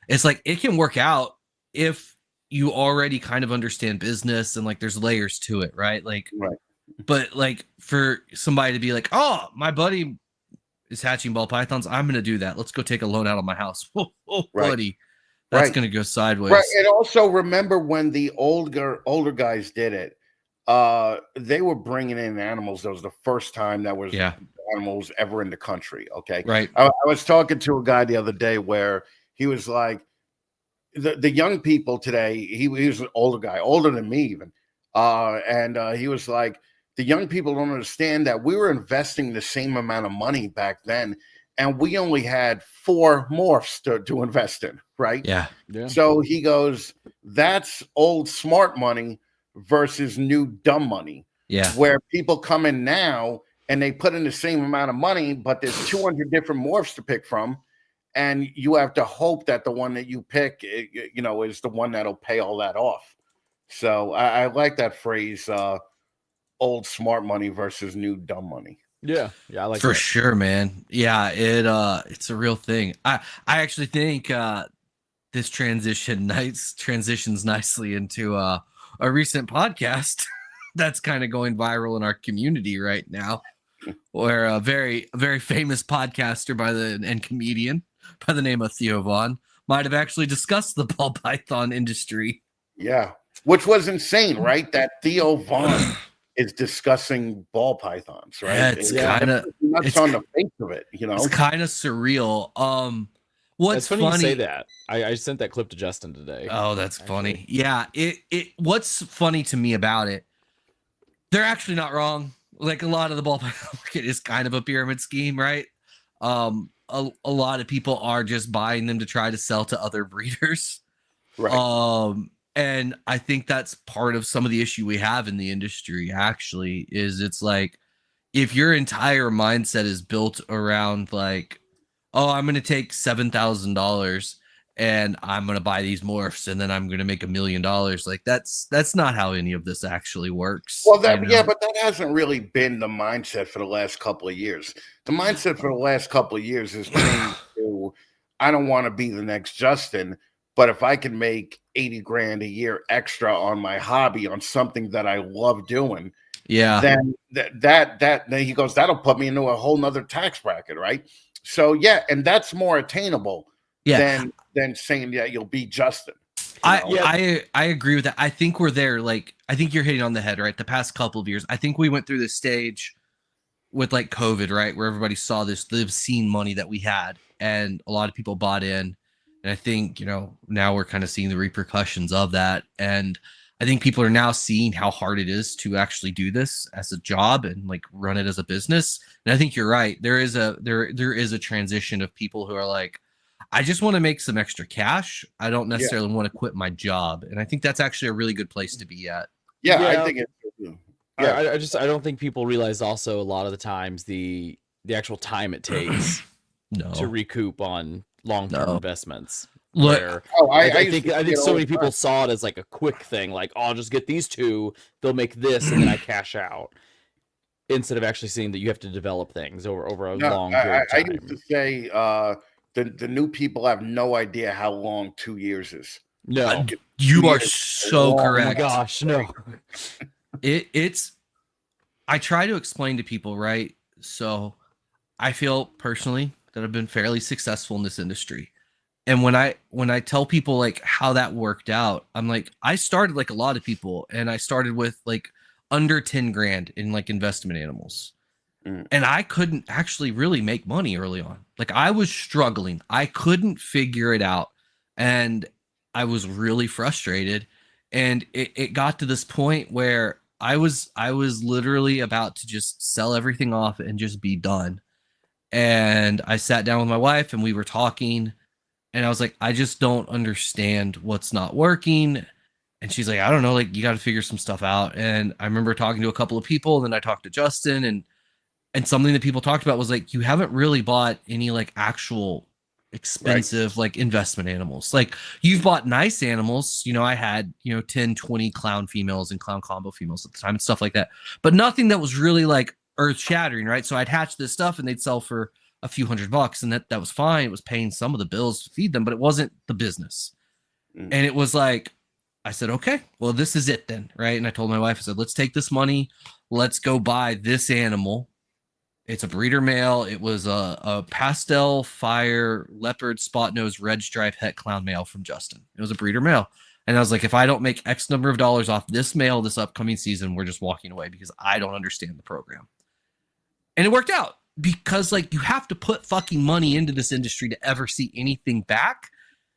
Speaker 1: it's like it can work out if you already kind of understand business, and, like, there's layers to it, right? Like,
Speaker 4: right.
Speaker 1: but, like, for somebody to be like, "Oh, my buddy is hatching ball pythons, I'm gonna do that. Let's go take a loan out on my house." Oh,
Speaker 4: Right.
Speaker 1: buddy, that's
Speaker 4: Right.
Speaker 1: gonna go sideways.
Speaker 4: Right. And also remember when the older guys did it, they were bringing in animals. That was the first time that was
Speaker 1: Yeah.
Speaker 4: animals ever in the country. Okay.
Speaker 1: Right.
Speaker 4: I was talking to a guy the other day where he was like, the young people today, he was an older guy, older than me even. And he was like, the young people don't understand that we were investing the same amount of money back then, and we only had 4 morphs to invest in, right?
Speaker 1: Yeah.
Speaker 2: Yeah.
Speaker 4: So he goes, that's old smart money versus new dumb money,
Speaker 1: Yeah.
Speaker 4: where people come in now and they put in the same amount of money, but there's 200 different morphs to pick from. And you have to hope that the one that you pick, you know, is the one that'll pay all that off. So I like that phrase, old smart money versus new dumb money.
Speaker 2: Yeah. I like
Speaker 1: For
Speaker 2: that.
Speaker 1: sure, man. Yeah, it's a real thing. I actually think this transitions nicely into a recent podcast that's kind of going viral in our community right now, where a very famous podcaster and comedian by the name of Theo Vaughn might have actually discussed the ball python industry.
Speaker 4: Yeah, which was insane, right? That Theo Vaughn is discussing ball pythons, right?
Speaker 1: Yeah, it's
Speaker 4: nuts on the face of it, you know.
Speaker 1: It's kind of surreal. What's
Speaker 2: It's funny
Speaker 1: funny?
Speaker 2: you say that. I sent that clip to Justin today.
Speaker 1: Oh, that's funny. Yeah, what's funny to me about it? They're actually not wrong. Like a lot of the ball python market is kind of a pyramid scheme, right? A lot of people are just buying them to try to sell to other breeders.
Speaker 4: Right.
Speaker 1: And I think that's part of some of the issue we have in the industry, actually, is it's like if your entire mindset is built around like, oh, I'm going to take $7,000 and I'm going to buy these morphs and then I'm going to make $1 million. Like that's not how any of this actually works.
Speaker 4: Well, but that hasn't really been the mindset for the last couple of years. The mindset for the last couple of years has changed to, I don't want to be the next Justin, but if I can make 80 grand a year extra on my hobby on something that I love doing, then then he goes, that'll put me into a whole nother tax bracket, right? So yeah, and that's more attainable than saying you'll be Justin.
Speaker 1: I agree with that. I think we're there. Like, I think you're hitting on the head, right? The past couple of years, I think we went through this stage with like COVID, right? Where everybody saw this, they've seen money that we had and a lot of people bought in. And I think, now we're kind of seeing the repercussions of that. And I think people are now seeing how hard it is to actually do this as a job and like run it as a business. And I think you're right. There is a transition of people who are like, I just want to make some extra cash. I don't necessarily want to quit my job. And I think that's actually a really good place to be at.
Speaker 4: Yeah. I think it's
Speaker 2: I don't think people realize also a lot of the times the actual time it takes to recoup on long-term investments.
Speaker 1: Look,
Speaker 2: I think so many people saw it as like a quick thing, like, oh, I'll just get these two, they'll make this, and then I cash out. Instead of actually seeing that you have to develop things over a long period of time.
Speaker 4: I used to say the new people have no idea how long 2 years is.
Speaker 2: No,
Speaker 1: you are so correct.
Speaker 2: Oh my gosh, no.
Speaker 1: It's I try to explain to people, right? So I feel personally that I've been fairly successful in this industry. And when I tell people like how that worked out, I'm like, I started like a lot of people and I started with like under 10 grand in like investment animals. And I couldn't actually really make money early on. Like I was struggling. I couldn't figure it out. And I was really frustrated. And it got to this point where I was literally about to just sell everything off and just be done. And I sat down with my wife and we were talking and I was like, I just don't understand what's not working. And she's like, I don't know, like you got to figure some stuff out. And I remember talking to a couple of people and then I talked to Justin and something that people talked about was like, you haven't really bought any like actual expensive like investment animals. Like you've bought nice animals. I had, 10, 20 clown females and clown combo females at the time and stuff like that, but nothing that was really like earth shattering, right? So I'd hatch this stuff and they'd sell for a few $100 and that was fine. It was paying some of the bills to feed them, but it wasn't the business. And it was like, I said, okay, well, this is it then, right? And I told my wife, I said, let's take this money. Let's go buy this animal. It's a breeder male. It was a pastel fire leopard spot nose red stripe het clown male from Justin. It was a breeder male. And I was like, if I don't make X number of dollars off this male this upcoming season, we're just walking away because I don't understand the program. And it worked out because like you have to put fucking money into this industry to ever see anything back.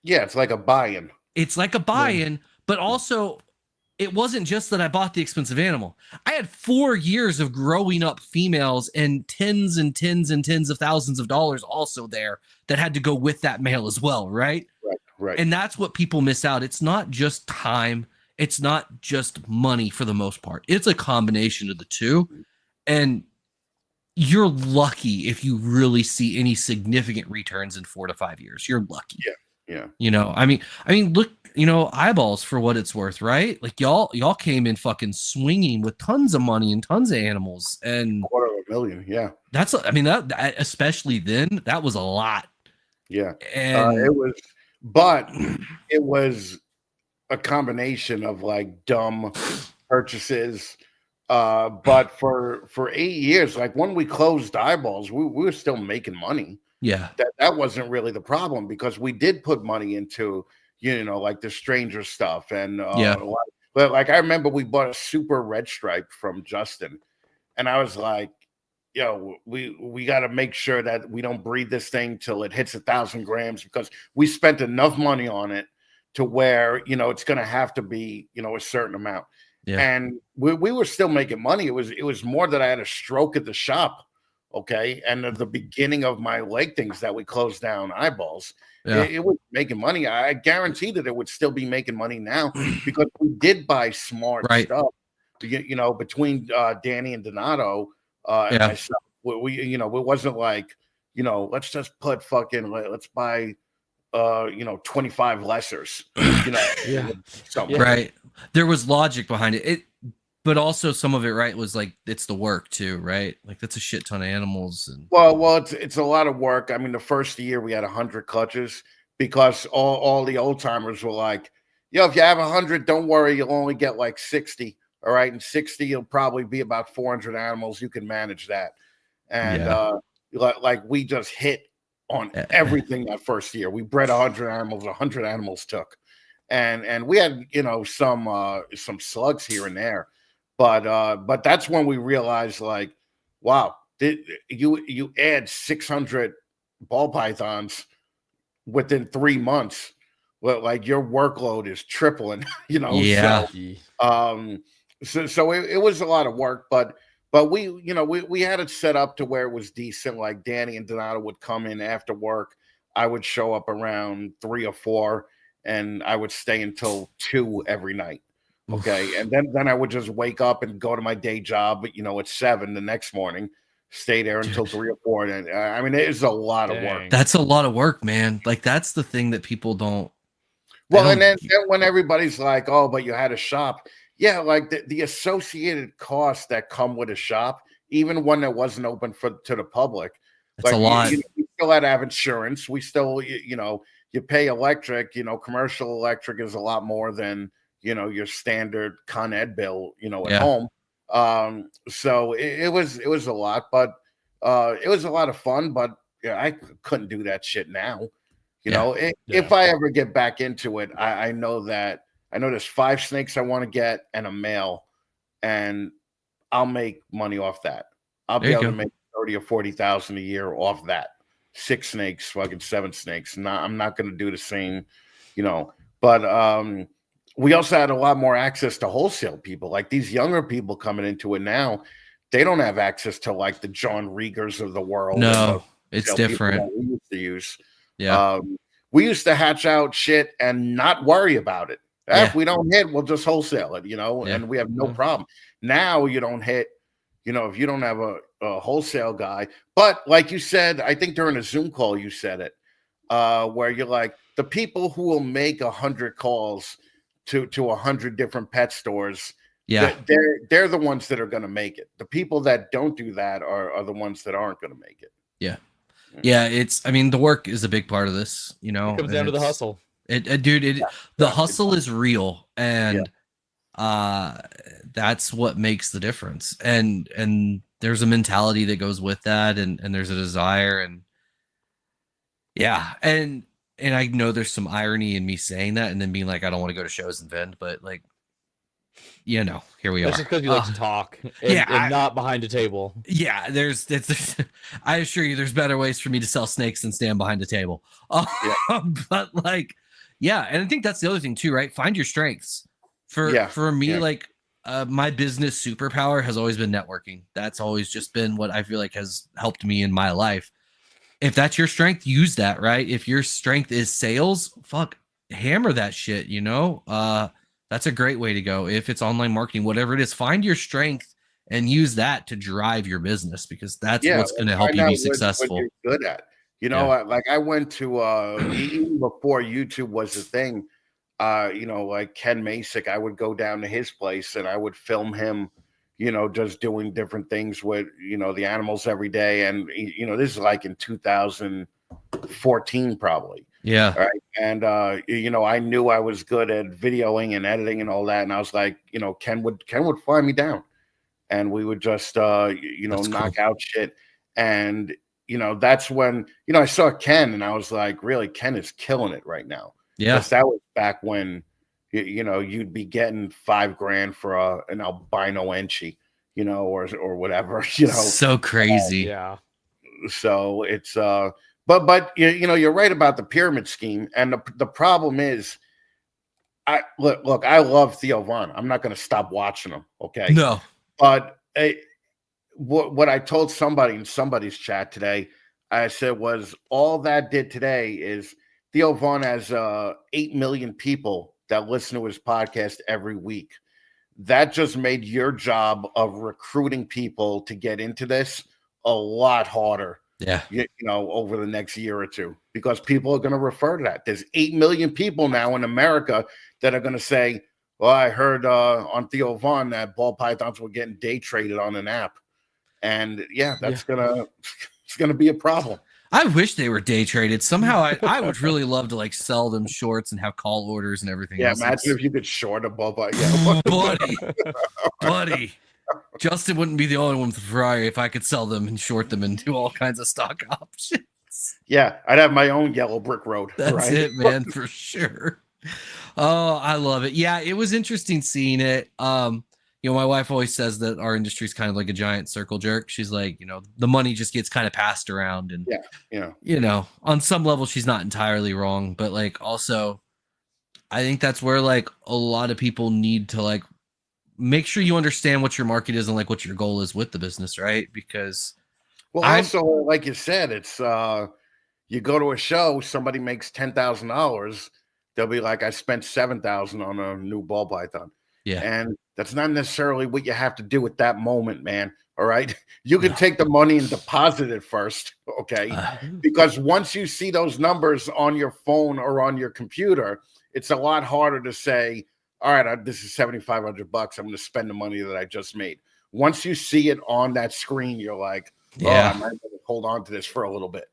Speaker 4: Yeah, it's like a buy-in.
Speaker 1: It's like a buy-in, but also it wasn't just that I bought the expensive animal. I had 4 years of growing up females and tens and tens and tens of thousands of dollars also there that had to go with that male as well, right?
Speaker 4: Right.
Speaker 1: And that's what people miss out. It's not just time. It's not just money for the most part. It's a combination of the two. And you're lucky if you really see any significant returns in 4 to 5 years. You're lucky.
Speaker 4: Yeah.
Speaker 1: I mean, look, eyeballs for what it's worth, right? Like y'all came in fucking swinging with tons of money and tons of animals and
Speaker 4: $250,000. Yeah.
Speaker 1: That especially then that was a lot.
Speaker 4: Yeah.
Speaker 1: And
Speaker 4: it was but it was a combination of like dumb purchases. But for 8 years, like when we closed Eyeballs, we were still making money.
Speaker 1: Yeah.
Speaker 4: That wasn't really the problem because we did put money into, like the Stranger stuff. And but like I remember we bought a super red stripe from Justin, and I was like, we got to make sure that we don't breed this thing till it hits 1,000 grams because we spent enough money on it to where it's going to have to be a certain amount.
Speaker 1: Yeah.
Speaker 4: And we were still making money. It was more that I had a stroke at the shop, okay, and at the beginning of my leg things that we closed down Eyeballs.
Speaker 1: Yeah.
Speaker 4: It was making money. I guarantee that it would still be making money now because we did buy smart stuff. Between Danny and Donato and myself, we it wasn't like let's just put let's buy 25 lessers.
Speaker 1: Right. There was logic behind it. But also some of it, right, was like it's the work too, right? Like that's a shit ton of animals. And
Speaker 4: well, it's a lot of work. I mean, the first year we had 100 clutches because all the old timers were like, if you have 100, don't worry, you'll only get like 60. All right, and 60, you'll probably be about 400 animals. You can manage that. And like we just hit on everything that first year. We bred 100 animals. 100 animals took, and we had some slugs here and there. But that's when we realized, like, wow, you add 600 ball pythons within 3 months. Well, like your workload is tripling,
Speaker 1: Yeah.
Speaker 4: So it was a lot of work, but we had it set up to where it was decent. Like Danny and Donato would come in after work. I would show up around 3 or 4, and I would stay until 2 every night. Okay. And then I would just wake up and go to my day job, at 7 the next morning, stay there until 3 or 4. And I mean, it is a lot of work.
Speaker 1: That's a lot of work, man. Like that's the thing that people don't.
Speaker 4: Well, and then when everybody's like, oh, but you had a shop. Yeah. Like the associated costs that come with a shop, even when it wasn't open to the public.
Speaker 1: That's a lot.
Speaker 4: We still had to have insurance. We still, you pay electric, commercial electric is a lot more than, your standard Con Ed bill, at home. So it was a lot, but it was a lot of fun, but I couldn't do that shit now. If I ever get back into it, I know there's 5 snakes I want to get and a male, and I'll make money off that. I'll be able to make 30 or 40,000 a year off that. 6 snakes, fucking 7 snakes. I'm not going to do the same, but we also had a lot more access to wholesale people. Like these younger people coming into it now, they don't have access to like the John Riegers of the world.
Speaker 1: No, it's different.
Speaker 4: We used to use.
Speaker 1: Yeah.
Speaker 4: We used to hatch out shit and not worry about it. If we don't hit, we'll just wholesale it, and we have no problem. Now you don't hit, if you don't have a wholesale guy. But like you said, I think during a Zoom call, you said it, where you're like, the people who will make 100 calls to 100 different pet stores, they're the ones that are going to make it. The people that don't do that are the ones that aren't going to make it.
Speaker 1: Yeah, the work is a big part of this,
Speaker 2: It comes down to the hustle.
Speaker 1: The hustle is real, and that's what makes the difference. And there's a mentality that goes with that, and there's a desire, and and I know there's some irony in me saying that and then being like, I don't want to go to shows and vend, but like, here we are.
Speaker 2: That's just because you like to talk and not behind a table.
Speaker 1: Yeah, I assure you there's better ways for me to sell snakes than stand behind a table. But like, and I think that's the other thing too, right? Find your strengths. For me, like my business superpower has always been networking. That's always just been what I feel like has helped me in my life. If that's your strength, use that, right? If your strength is sales, hammer that shit, that's a great way to go. If it's online marketing, whatever it is, find your strength and use that to drive your business, because that's what's going to help you be successful.
Speaker 4: What you're good at. Like I went to even before YouTube was a thing, like Ken Masick, I would go down to his place and I would film him, just doing different things with, the animals every day. And, this is like in 2014, probably.
Speaker 1: Yeah.
Speaker 4: Right. And I knew I was good at videoing and editing and all that. And I was like, Ken would fly me down and we would just
Speaker 1: That's
Speaker 4: knock
Speaker 1: cool.
Speaker 4: out shit. And that's when I saw Ken and I was like, really, Ken is killing it right now.
Speaker 1: Yeah.
Speaker 4: Because that was back when you'd be getting $5,000 for an albino enchi, or whatever,
Speaker 1: So crazy.
Speaker 2: Yeah.
Speaker 4: So it's but you're right about the pyramid scheme, and the problem is, I love Theo Von. I'm not going to stop watching him. Okay,
Speaker 1: No.
Speaker 4: but what I told somebody in somebody's chat today, I said was all that did today is Theo Von has 8 million people that listen to his podcast every week. That just made your job of recruiting people to get into this a lot harder.
Speaker 1: Yeah.
Speaker 4: Over the next year or two, because people are going to refer to that. There's 8 million people now in America that are going to say, well, I heard on Theo Von that ball pythons were getting day traded on an app. And it's gonna be a problem.
Speaker 1: I wish they were day traded. Somehow I would really love to like sell them shorts and have call orders and everything else.
Speaker 4: Imagine if you could short a ball python.
Speaker 1: buddy. Justin wouldn't be the only one with Ferrari if I could sell them and short them and do all kinds of stock options.
Speaker 4: Yeah, I'd have my own yellow brick road.
Speaker 1: That's it, man, for sure. Oh, I love it. Yeah, it was interesting seeing it. My wife always says that our industry is kind of like a giant circle jerk. She's like, the money just gets kind of passed around, and on some level, she's not entirely wrong, but like also, I think that's where like a lot of people need to like make sure you understand what your market is and like what your goal is with the business, right? Because
Speaker 4: also, like you said, it's you go to a show, somebody makes $10,000, they'll be like, I spent $7,000 on a new ball python.
Speaker 1: Yeah.
Speaker 4: And that's not necessarily what you have to do at that moment, man. All right. You can take the money and deposit it first. Okay. Because once you see those numbers on your phone or on your computer, it's a lot harder to say, all right, this is $7,500. I'm going to spend the money that I just made. Once you see it on that screen, you're like, I might hold on to this for a little bit,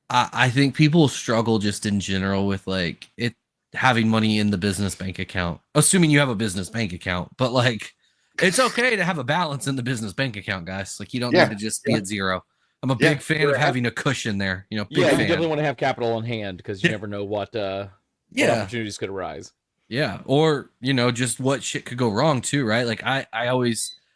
Speaker 1: I think people struggle just in general with like it having money in the business bank account, assuming you have a business bank account, but like it's okay to have a balance in the business bank account, guys. Like you don't need to just be at zero. I'm a big fan of having a cushion there.
Speaker 2: You definitely want to have capital on hand because you never know what opportunities could arise.
Speaker 1: Yeah, or just what shit could go wrong too, right? Like I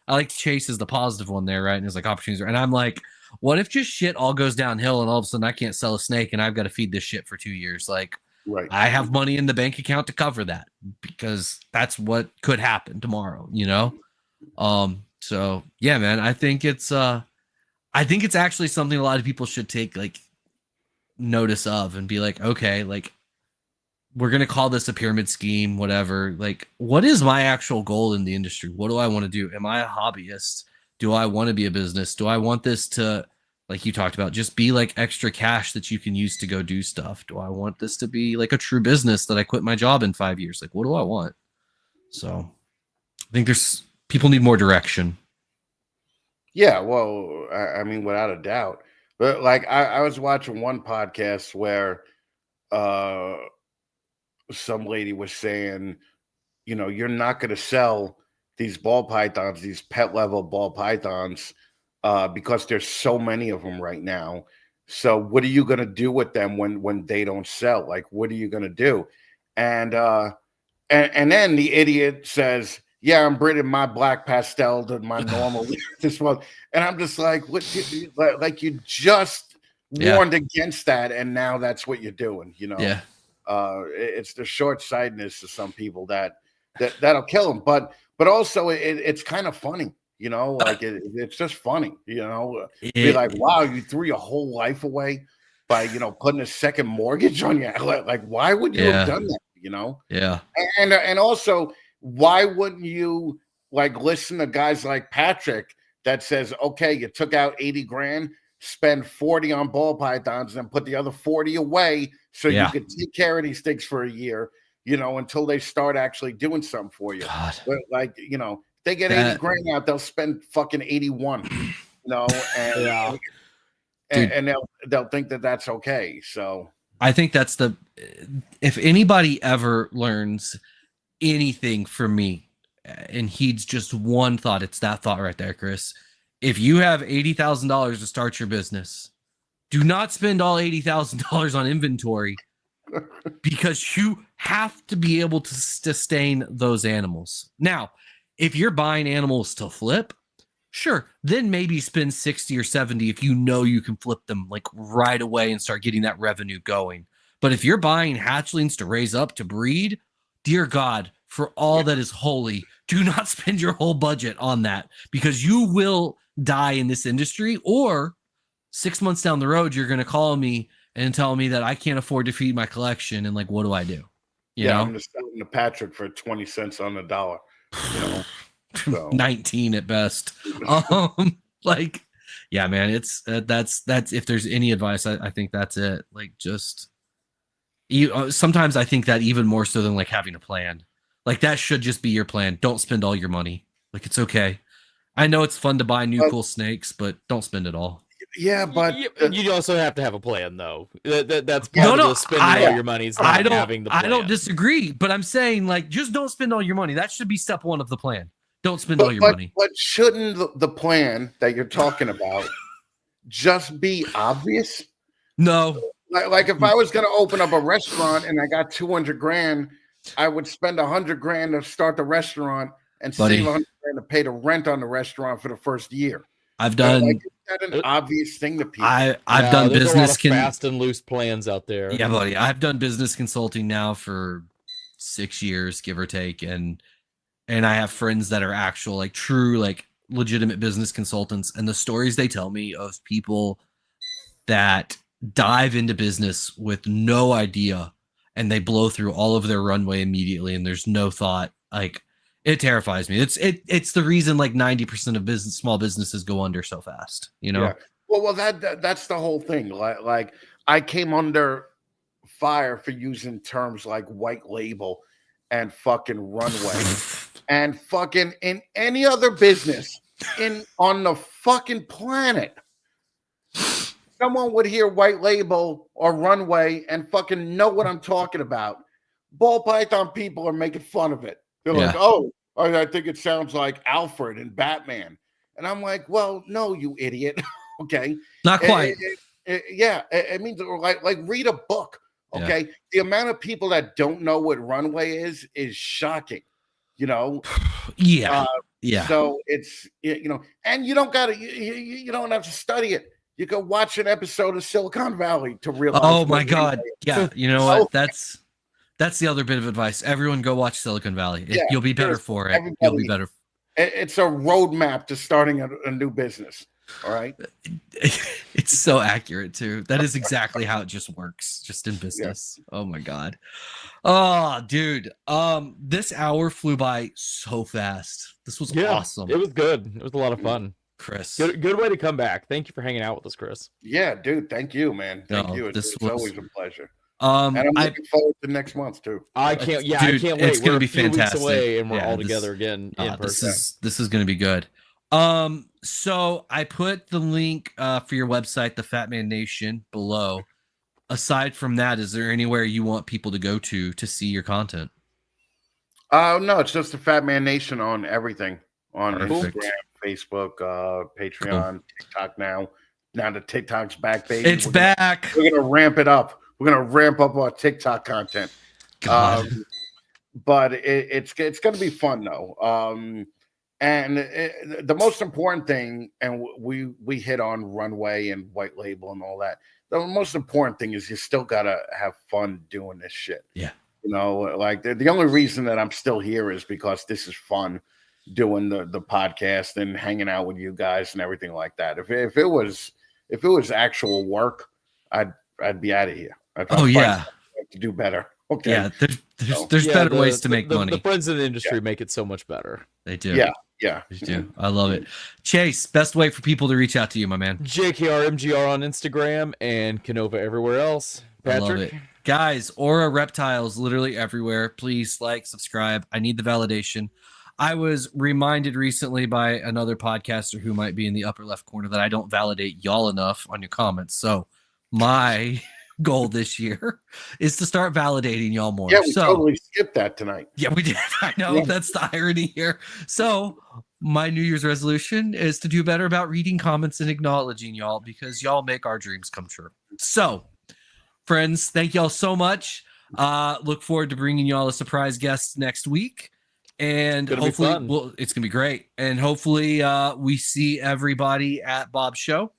Speaker 1: like Chase as the positive one there, right? And it's like opportunities, and I'm like, what if just shit all goes downhill and all of a sudden I can't sell a snake and I've got to feed this shit for 2 years? Like,
Speaker 4: right. I
Speaker 1: have money in the bank account to cover that because that's what could happen tomorrow, So yeah, man, I think it's actually something a lot of people should take like notice of and be like, okay, like we're going to call this a pyramid scheme, whatever. Like, what is my actual goal in the industry? What do I want to do? Am I a hobbyist? Do I want to be a business? Do I want this to, like you talked about, just be like extra cash that you can use to go do stuff? Do I want this to be like a true business that I quit my job in 5 years? Like, what do I want? So I think people need more direction.
Speaker 4: Yeah, well, I mean, without a doubt. But like I was watching one podcast where some lady was saying, you're not going to sell these ball pythons, these pet level ball pythons, because there's so many of them right now. So what are you going to do with them when they don't sell? Like, what are you going to do? And then the idiot says, yeah, I'm bringing my black pastel to my normal this one. And I'm just like, what? Like you just warned against that. And now that's what you're doing,
Speaker 1: Yeah.
Speaker 4: It's the short-sightedness of some people that'll kill them. But also it's kind of funny, like it's just funny, be like, wow, you threw your whole life away by, putting a second mortgage on you. Like, why would you have done that?
Speaker 1: Yeah.
Speaker 4: And also, why wouldn't you like listen to guys like Patrick that says, okay, you took out 80 grand, spend 40 on ball pythons and put the other 40 away so you could take care of these things for a year, until they start actually doing something for you.
Speaker 1: God.
Speaker 4: But like, they get 80 grand out, they'll spend fucking 81, and they'll think that that's okay. So
Speaker 1: I think that's if anybody ever learns anything from me and heeds just one thought, it's that thought right there, Chris. If you have $80,000 to start your business, do not spend all $80,000 on inventory because you have to be able to sustain those animals. Now, if you're buying animals to flip, sure, then maybe spend 60 or 70 if you know you can flip them like right away and start getting that revenue going. But if you're buying hatchlings to raise up to breed, dear God, for all that is holy, do not spend your whole budget on that because you will die in this industry, or 6 months down the road, you're going to call me and tell me that I can't afford to feed my collection. And like, what do I do? You know?
Speaker 4: I'm just selling to Patrick for 20 cents on the dollar. You know? So.
Speaker 1: 19 at best. Like, yeah, man, it's that's if there's any advice, I think that's it. Like, just sometimes I think that even more so than like having a plan. Like, that should just be your plan. Don't spend all your money. Like, it's okay. I know it's fun to buy new cool snakes, but don't spend it all.
Speaker 4: Yeah, but
Speaker 2: you also have to have a plan, though. That's part of the spending all your money. Is not having the plan.
Speaker 1: I don't disagree, but I'm saying, like, just don't spend all your money. That should be step one of the plan. Don't spend all your money.
Speaker 4: But shouldn't the plan that you're talking about just be obvious?
Speaker 1: No.
Speaker 4: Like if I was going to open up a restaurant and I got 200 grand, I would spend 100 grand to start the restaurant and save 100 grand to pay the rent on the restaurant for the first year.
Speaker 1: I've done.
Speaker 4: Like, is that an obvious thing to people?
Speaker 1: I've done business
Speaker 2: fast and loose plans out there.
Speaker 1: Yeah, buddy. I've done business consulting now for 6 years, give or take, and I have friends that are actual, like, true, like, legitimate business consultants, and the stories they tell me of people that dive into business with no idea and they blow through all of their runway immediately and there's no thought. Like, it terrifies me. It's the reason like 90% of small businesses go under so fast, you know?
Speaker 4: Yeah. Well, that's the whole thing. Like I came under fire for using terms like white label and fucking runway and fucking in any other business on the fucking planet. Someone would hear white label or runway and fucking know what I'm talking about. Ball python people are making fun of it. They're like, oh, I think it sounds like Alfred and Batman. And I'm like, well, no, you idiot. Okay.
Speaker 1: Not quite.
Speaker 4: It means like read a book. Okay. Yeah. The amount of people that don't know what runway is shocking, you know?
Speaker 1: Yeah.
Speaker 4: So it's, you know, and you don't got to, you don't have to study it. You can watch an episode of Silicon Valley to realize.
Speaker 1: Oh my God. Yeah. You know what? That's the other bit of advice. Everyone go watch Silicon Valley. You'll be better for it. You'll be better.
Speaker 4: It's a roadmap to starting a new business. All right.
Speaker 1: It's so accurate too. That is exactly how it just works, just in business. Yeah. Oh my God. Oh, dude. This hour flew by so fast. This was awesome.
Speaker 2: It was good. It was a lot of fun.
Speaker 1: Chris.
Speaker 2: Good way to come back. Thank you for hanging out with us, Chris.
Speaker 4: Yeah, dude. Thank you, man. Thank you. It's always a pleasure. And I'm looking forward to next month too.
Speaker 2: I can't. Yeah, dude, I can't wait.
Speaker 1: It's gonna be fantastic.
Speaker 2: Away and we're all together again in person.
Speaker 1: This is gonna be good. So I put the link for your website, the Fatman Nation, below. Aside from that, is there anywhere you want people to go to see your content?
Speaker 4: No, it's just the Fatman Nation on everything, on
Speaker 1: Perfect.
Speaker 4: Instagram, Facebook, Patreon, TikTok now. Now the TikTok's back, baby.
Speaker 1: It's back.
Speaker 4: We're gonna ramp it up. We're gonna ramp up our TikTok content. But it's gonna be fun though. And the most important thing, and we hit on runway and white label and all that. The most important thing is you still gotta have fun doing this shit.
Speaker 1: Yeah.
Speaker 4: You know, like the only reason that I'm still here is because this is fun doing the podcast and hanging out with you guys and everything like that. If it was actual work, I'd be out of here. To do better. Okay.
Speaker 1: Yeah, there's better ways to make money.
Speaker 2: The friends in the industry make it so much better.
Speaker 1: They do.
Speaker 4: Yeah.
Speaker 1: They do. I love it. Chase, best way for people to reach out to you, my man.
Speaker 2: JKRMGR on Instagram and Canova everywhere else. Patrick?
Speaker 1: I love it. Guys, Aura Reptiles literally everywhere. Please like, subscribe. I need the validation. I was reminded recently by another podcaster who might be in the upper left corner that I don't validate y'all enough on your comments. So my goal this year is to start validating y'all more.
Speaker 4: Yeah, we totally skipped that tonight.
Speaker 1: Yeah, we did. I know, that's the irony here. So my New Year's resolution is to do better about reading comments and acknowledging y'all, because y'all make our dreams come true. So friends, thank y'all so much. Look forward to bringing y'all a surprise guest next week. And hopefully it's gonna be great. And hopefully we see everybody at Bob's show.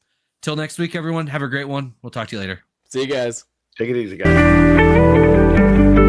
Speaker 1: Till next week, everyone, have a great one. We'll talk to you later.
Speaker 2: See you guys.
Speaker 4: Take it easy, guys.